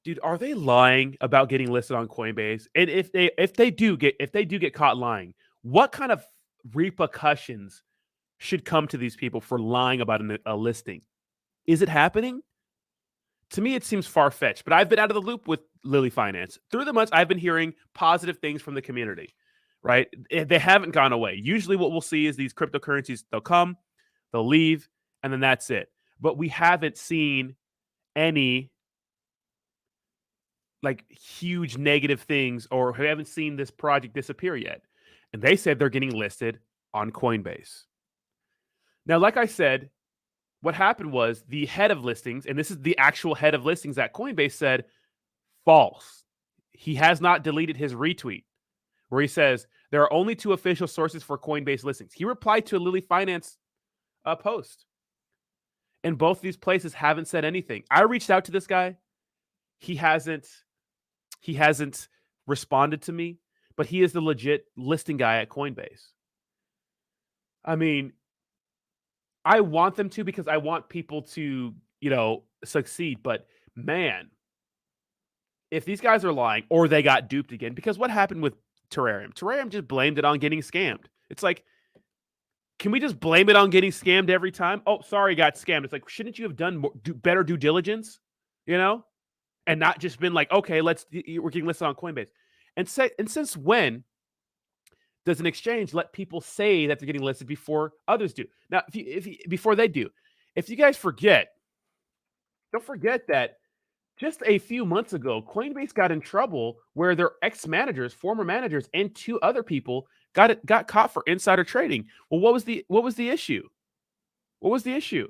Dude, are they lying about getting listed on Coinbase? And if they do get caught lying, what kind of repercussions should come to these people for lying about a listing? Is it happening? To me, it seems far-fetched, but I've been out of the loop with Lilly Finance. Through the months, I've been hearing positive things from the community, right? They haven't gone away. Usually what we'll see is these cryptocurrencies, they'll come, they'll leave, and then that's it. But we haven't seen any like huge negative things, or we haven't seen this project disappear yet. And they said they're getting listed on Coinbase. Now, like I said, what happened was the head of listings, and this is the actual head of listings at Coinbase, said false. He has not deleted his retweet where he says there are only 2 official sources for Coinbase listings. He replied to a Lilly Finance post. And both these places haven't said anything. I reached out to this guy. He hasn't responded to me, but he is the legit listing guy at Coinbase. I mean, I want them to because I want people to, succeed. But man, if these guys are lying or they got duped again, because what happened with Terrarium? Terrarium just blamed it on getting scammed. It's like, can we just blame it on getting scammed every time? Oh, sorry, got scammed. It's like, shouldn't you have done better due diligence, and not just been like, okay, we're getting listed on Coinbase. And since when does an exchange let people say that they're getting listed before others do? Now, before they do, if you guys forget, don't forget that just a few months ago, Coinbase got in trouble where their ex-managers, former managers, and 2 other people got caught for insider trading. Well, what was the issue? What was the issue?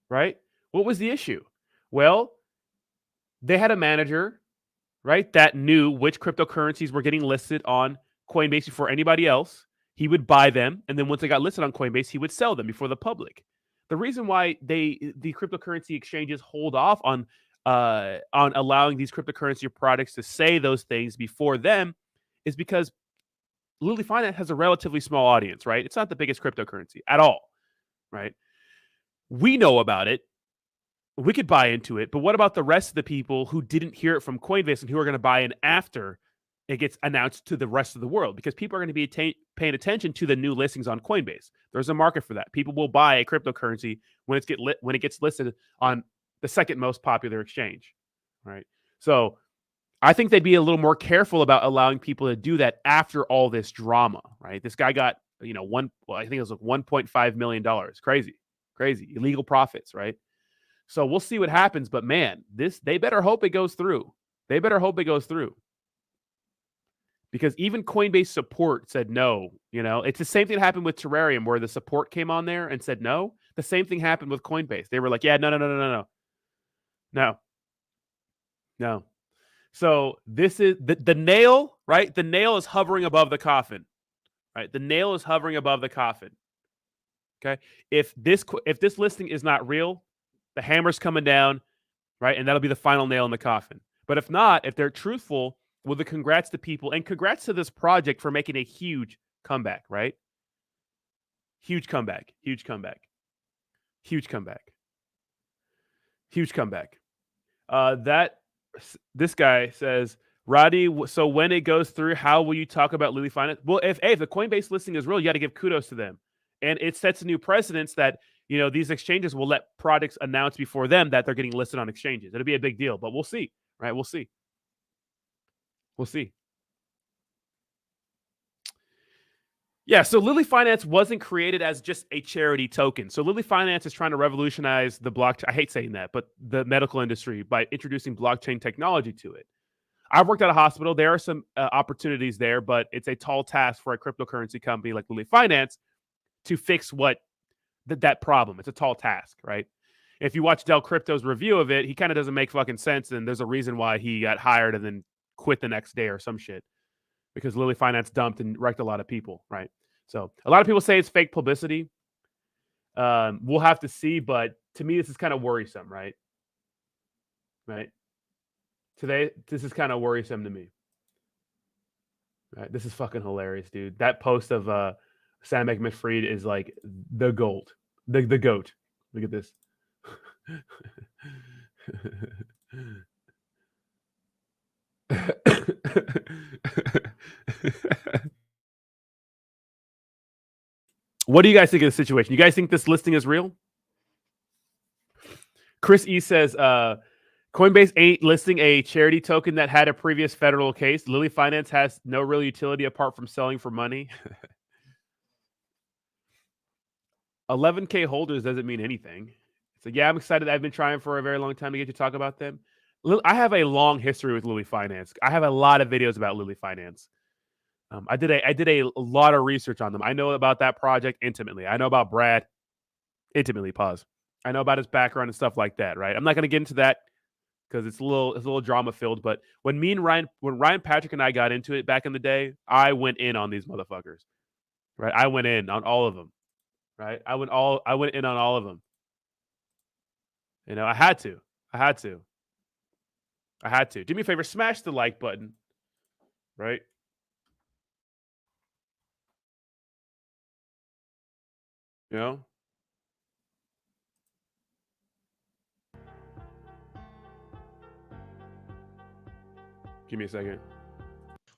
Right? What was the issue? Well, they had a manager, right, that knew which cryptocurrencies were getting listed on Coinbase before anybody else. He would buy them, and then once they got listed on Coinbase, he would sell them before the public. The reason why the cryptocurrency exchanges hold off on allowing these cryptocurrency products to say those things before them is because Lilly Finance has a relatively small audience, right? It's not the biggest cryptocurrency at all, right? We know about it. We could buy into it, but what about the rest of the people who didn't hear it from Coinbase and who are going to buy in after it gets announced to the rest of the world? Because people are going to be paying attention to the new listings on Coinbase. There's a market for that. People will buy a cryptocurrency when it gets listed on the second most popular exchange, right? So I think they'd be a little more careful about allowing people to do that after all this drama, right? This guy got, I think it was like $1.5 million. Crazy, illegal profits, right? So we'll see what happens, but man, they better hope it goes through. Because even Coinbase support said no. It's the same thing that happened with Terrarium where the support came on there and said no. The same thing happened with Coinbase. They were like, yeah, no. So this is the nail, right? The nail is hovering above the coffin, right? The nail is hovering above the coffin. Okay. If this listing is not real, the hammer's coming down, right? And that'll be the final nail in the coffin. But if not, if they're truthful, well, the congrats to people and congrats to this project for making a huge comeback, right? Huge comeback. This guy says, Roddy, so when it goes through, how will you talk about Lilly Finance? Well, if the Coinbase listing is real, you got to give kudos to them. And it sets a new precedence that, these exchanges will let products announce before them that they're getting listed on exchanges. It'll be a big deal, but we'll see, right? We'll see. Yeah, so Lilly Finance wasn't created as just a charity token. So Lilly Finance is trying to revolutionize the blockchain. I hate saying that, but the medical industry by introducing blockchain technology to it. I've worked at a hospital. There are some opportunities there, but it's a tall task for a cryptocurrency company like Lilly Finance to fix that problem. It's a tall task, right? If you watch Del Crypto's review of it, he kind of doesn't make fucking sense, and there's a reason why he got hired and then quit the next day or some shit. Because Lilly Finance dumped and wrecked a lot of people, right? So a lot of people say it's fake publicity. We'll have to see, but to me, this is kind of worrisome, right? Today, this is kind of worrisome to me. Right? This is fucking hilarious, dude. That post of Sam Bankman-Fried is like the gold. The goat. Look at this. What do you guys think of the situation? You guys think this listing is real? Chris E says, Coinbase ain't listing a charity token that had a previous federal case. Lilly Finance has no real utility apart from selling for money. 11K holders doesn't mean anything. So yeah, I'm excited. I've been trying for a very long time to get you to talk about them. I have a long history with Lilly Finance. I have a lot of videos about Lilly Finance. I did a lot of research on them. I know about that project intimately. I know about Brad. intimately. Pause. I know about his background and stuff like that, right? I'm not going to get into that because it's a little drama filled. But when Ryan Patrick and I got into it back in the day, I went in on these motherfuckers, right? I went in on all of them, right? I went in on all of them. You know, I had to. Do me a favor, smash the like button, right? You know? Give me a second.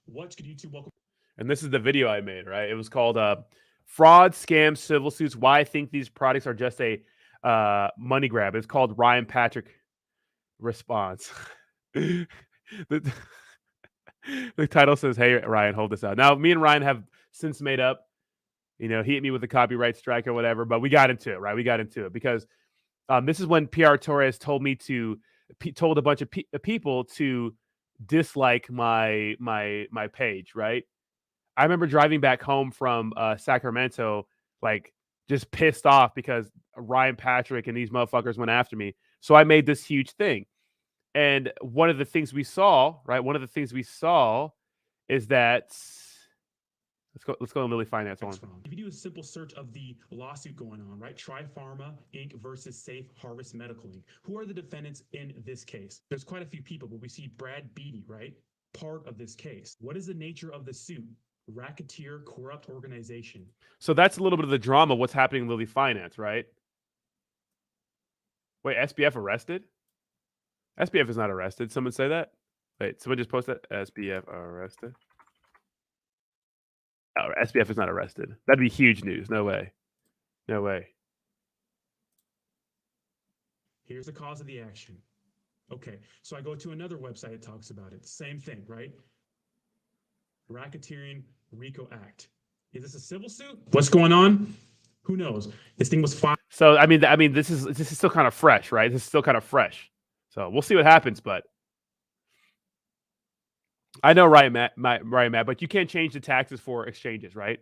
What's good, YouTube? Welcome. And this is the video I made, right? It was called Fraud, Scam, Civil Suits, Why I Think These Products Are Just a Money Grab. It's called Ryan Patrick Response. The title says, "Hey, Ryan, hold this out." Now, me and Ryan have since made up. You know, he hit me with a copyright strike or whatever, but we got into it, right? We got into it because this is when PR Torres told a bunch of people to dislike my page, right? I remember driving back home from Sacramento, like just pissed off because Ryan Patrick and these motherfuckers went after me. So I made this huge thing. And one of the things we saw, right? One of the things we saw is that let's go on Lilly Finance on. If you do a simple search of the lawsuit going on, right? Tri-Pharma Inc. versus Safe Harvest Medical Inc. Who are the defendants in this case? There's quite a few people, but we see Brad Beatty, right? Part of this case. What is the nature of the suit? Racketeer corrupt organization. So that's a little bit of the drama. What's happening in Lilly Finance, right? Wait, SBF arrested? SBF is not arrested. Someone say that? Wait, someone just posted SBF arrested. Oh, SBF is not arrested. That'd be huge news. No way. No way. Here's the cause of the action. Okay, so I go to another website that talks about it. Same thing, right? Racketeering RICO Act. Is this a civil suit? What's going on? Who knows? This thing was filed. So I mean, this is still kind of fresh, right? This is still kind of fresh. So we'll see what happens, but I know Ryan Matt, but you can't change the taxes for exchanges, right?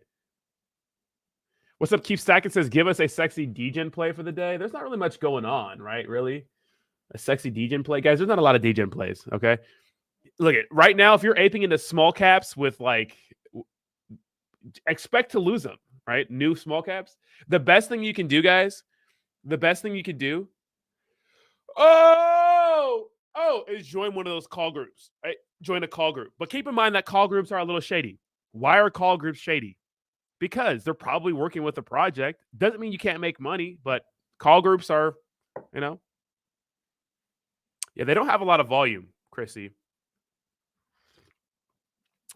What's up, Keep Stacking says, give us a sexy Degen play for the day. There's not really much going on, right? Really? A sexy Degen play? Guys, there's not a lot of Degen plays, okay? Look at right now, if you're aping into small caps with like, expect to lose them, right? New small caps. The best thing you can do, guys, is join one of those call groups, right? Join a call group. But keep in mind that call groups are a little shady. Why are call groups shady? Because they're probably working with a project. Doesn't mean you can't make money, but call groups are, yeah, they don't have a lot of volume, Chrissy.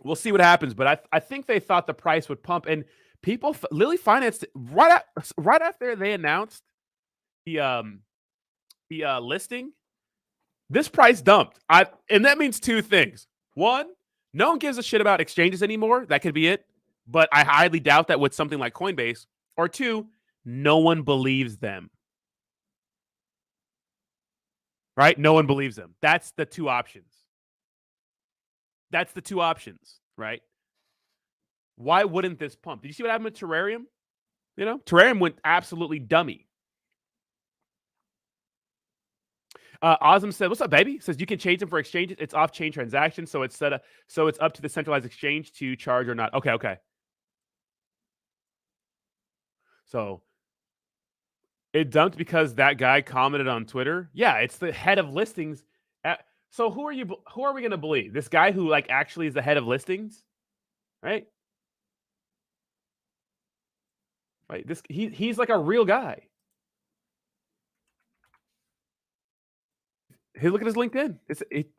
We'll see what happens, but I think they thought the price would pump, and people, Lilly Finance, right after they announced the listing, this price dumped. And that means two things. One, no one gives a shit about exchanges anymore. That could be it. But I highly doubt that with something like Coinbase. Or two, no one believes them. Right? No one believes them. That's the two options. Right? Why wouldn't this pump? Did you see what happened with Terrarium? You know, Terrarium went absolutely dummy. Ozum said, "What's up, baby?" Says you can change them for exchanges. It's off-chain transactions, so it's up to the centralized exchange to charge or not. Okay. So it dumped because that guy commented on Twitter. Yeah, it's the head of listings. So who are we going to believe? This guy who like actually is the head of listings, right? Right. He's like a real guy. Hey, look at his LinkedIn.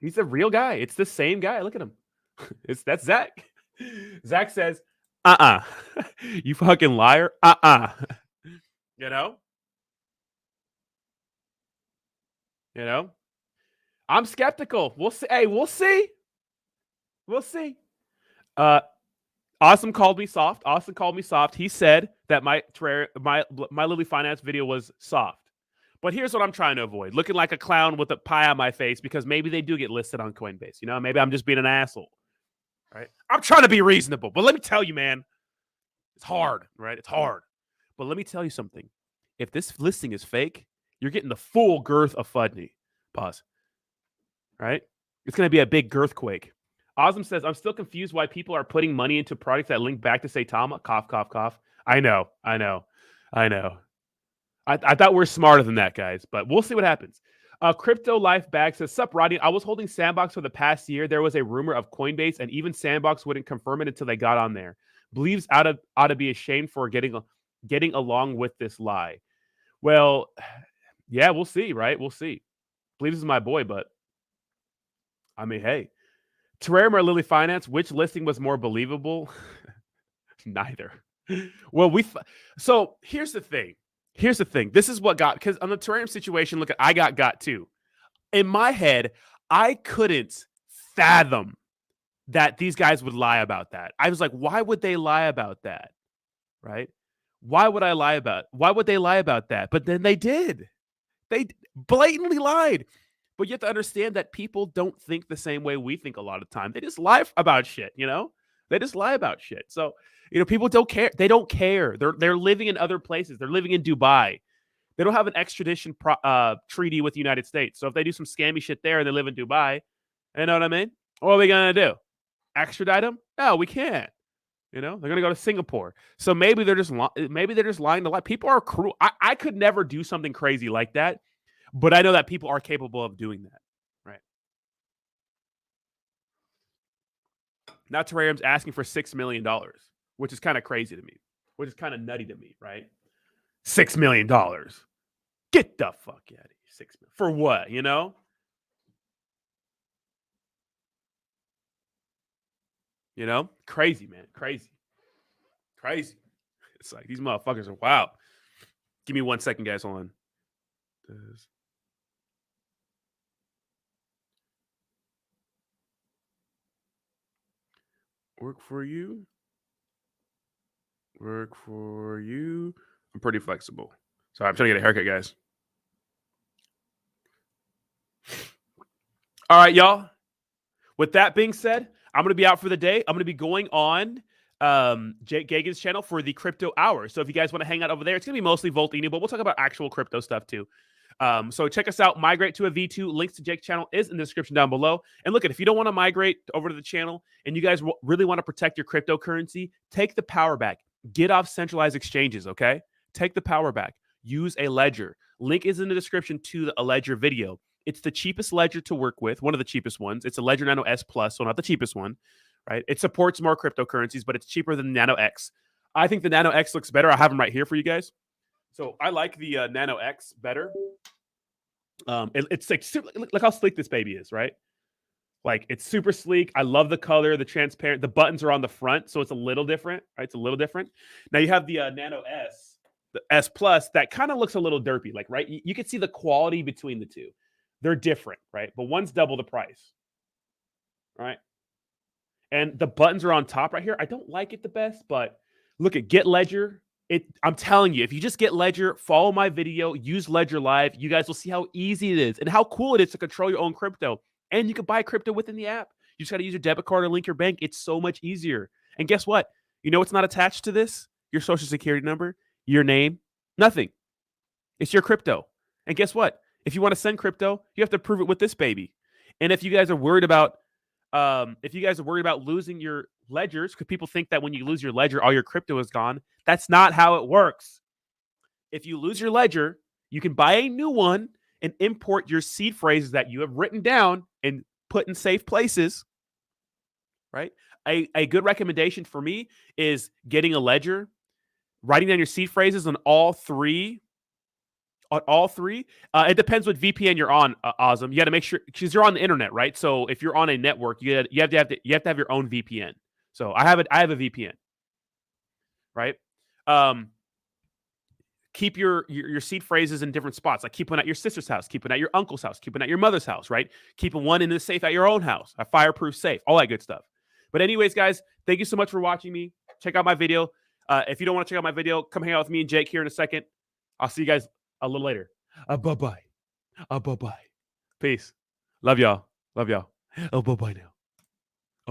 He's a real guy. It's the same guy. Look at him. That's Zach. Zach says, you fucking liar. You know? I'm skeptical. We'll see. Hey, we'll see. Awesome called me soft. He said that my Lilly Finance video was soft. But here's what I'm trying to avoid. Looking like a clown with a pie on my face because maybe they do get listed on Coinbase. You know, maybe I'm just being an asshole. Right? I'm trying to be reasonable. But let me tell you, man, it's hard, right? It's hard. But let me tell you something. if this listing is fake, you're getting the full girth of FUDney. Pause. Right? It's going to be a big girthquake. Ozum says, I'm still confused why people are putting money into products that link back to Saitama. Cough, cough, cough. I know. I thought we're smarter than that, guys, but we'll see what happens. Crypto Life Bag says, sup, Rodney? I was holding Sandbox for the past year. There was a rumor of Coinbase, and even Sandbox wouldn't confirm it until they got on there. Believes ought to be ashamed for getting along with this lie. Well, yeah, we'll see, right? We'll see. Believes is my boy, but I mean, hey. Terrarium or Lilly Finance, which listing was more believable? Neither. Well, so here's the thing. This is what got, because on the Terrarium situation, look, I got too. In my head, I couldn't fathom that these guys would lie about that. I was like, why would they lie about that? Right? Why would they lie about that? But then they did. They blatantly lied. But you have to understand that people don't think the same way we think a lot of time. They just lie about shit, They just lie about shit. So, people don't care. They don't care. They're living in other places. They're living in Dubai. They don't have an extradition treaty with the United States. So if they do some scammy shit there and they live in Dubai, you know what I mean? What are we going to do? Extradite them? No, we can't. They're going to go to Singapore. So maybe they're just lying to lie. People are cruel. I could never do something crazy like that. But I know that people are capable of doing that, right? Now Terrarium's asking for $6 million, which is kind of crazy to me, which is kind of nutty to me, right? $6 million. Get the fuck out of here. $6 million. For what, Crazy, man. Crazy. It's like these motherfuckers are wild. Give me 1 second, guys. Hold on. Work for you. I'm pretty flexible. Sorry, I'm trying to get a haircut, guys. All right, y'all. With that being said, I'm going to be out for the day. I'm going to be going on Jake Gagan's channel for the crypto hour. So if you guys want to hang out over there, it's going to be mostly Voltini, but we'll talk about actual crypto stuff too. So check us out. Migrate to a V2. Links to Jake's channel is in the description down below. And look, if you don't want to migrate over to the channel and you guys really want to protect your cryptocurrency, take the power back. Get off centralized exchanges, okay? Take the power back. Use a ledger. Link is in the description to a ledger video. It's the cheapest ledger to work with, one of the cheapest ones. It's a Ledger Nano S Plus, so not the cheapest one, right? It supports more cryptocurrencies, but it's cheaper than Nano X. I think the Nano X looks better. I have them right here for you guys. So I like the Nano X better. It's like, look how sleek this baby is, right? Like, it's super sleek. I love the color, the transparent. The buttons are on the front, so it's a little different, right? It's a little different. Now you have the Nano S, the S Plus, that kind of looks a little derpy, like, right? You can see the quality between the two. They're different, right? But one's double the price, right? And the buttons are on top right here. I don't like it the best, but look at Get Ledger. I'm telling you, if you just get Ledger, follow my video, use Ledger Live, you guys will see how easy it is and how cool it is to control your own crypto. And you can buy crypto within the app. You just got to use your debit card or link your bank. It's so much easier. And guess what? You know what's not attached to this? Your social security number, your name, nothing. It's your crypto. And guess what? If you want to send crypto, you have to prove it with this baby. And if you guys are worried about losing your ledgers, because people think that when you lose your ledger, all your crypto is gone. That's not how it works. If you lose your ledger, you can buy a new one and import your seed phrases that you have written down and put in safe places, right? A good recommendation for me is getting a ledger, writing down your seed phrases on all three. It depends what VPN you're on, Ozum. You got to make sure, because you're on the internet, right? So if you're on a network, you have to have your own VPN. So I have a VPN, right? Keep your seed phrases in different spots. Like keep one at your sister's house, keep one at your uncle's house, keep one at your mother's house, right? Keep one in the safe at your own house, a fireproof safe, all that good stuff. But anyways, guys, thank you so much for watching me. Check out my video. If you don't want to check out my video, come hang out with me and Jake here in a second. I'll see you guys a little later. Bye-bye. Bye-bye. Peace. Love y'all. Oh, bye-bye now.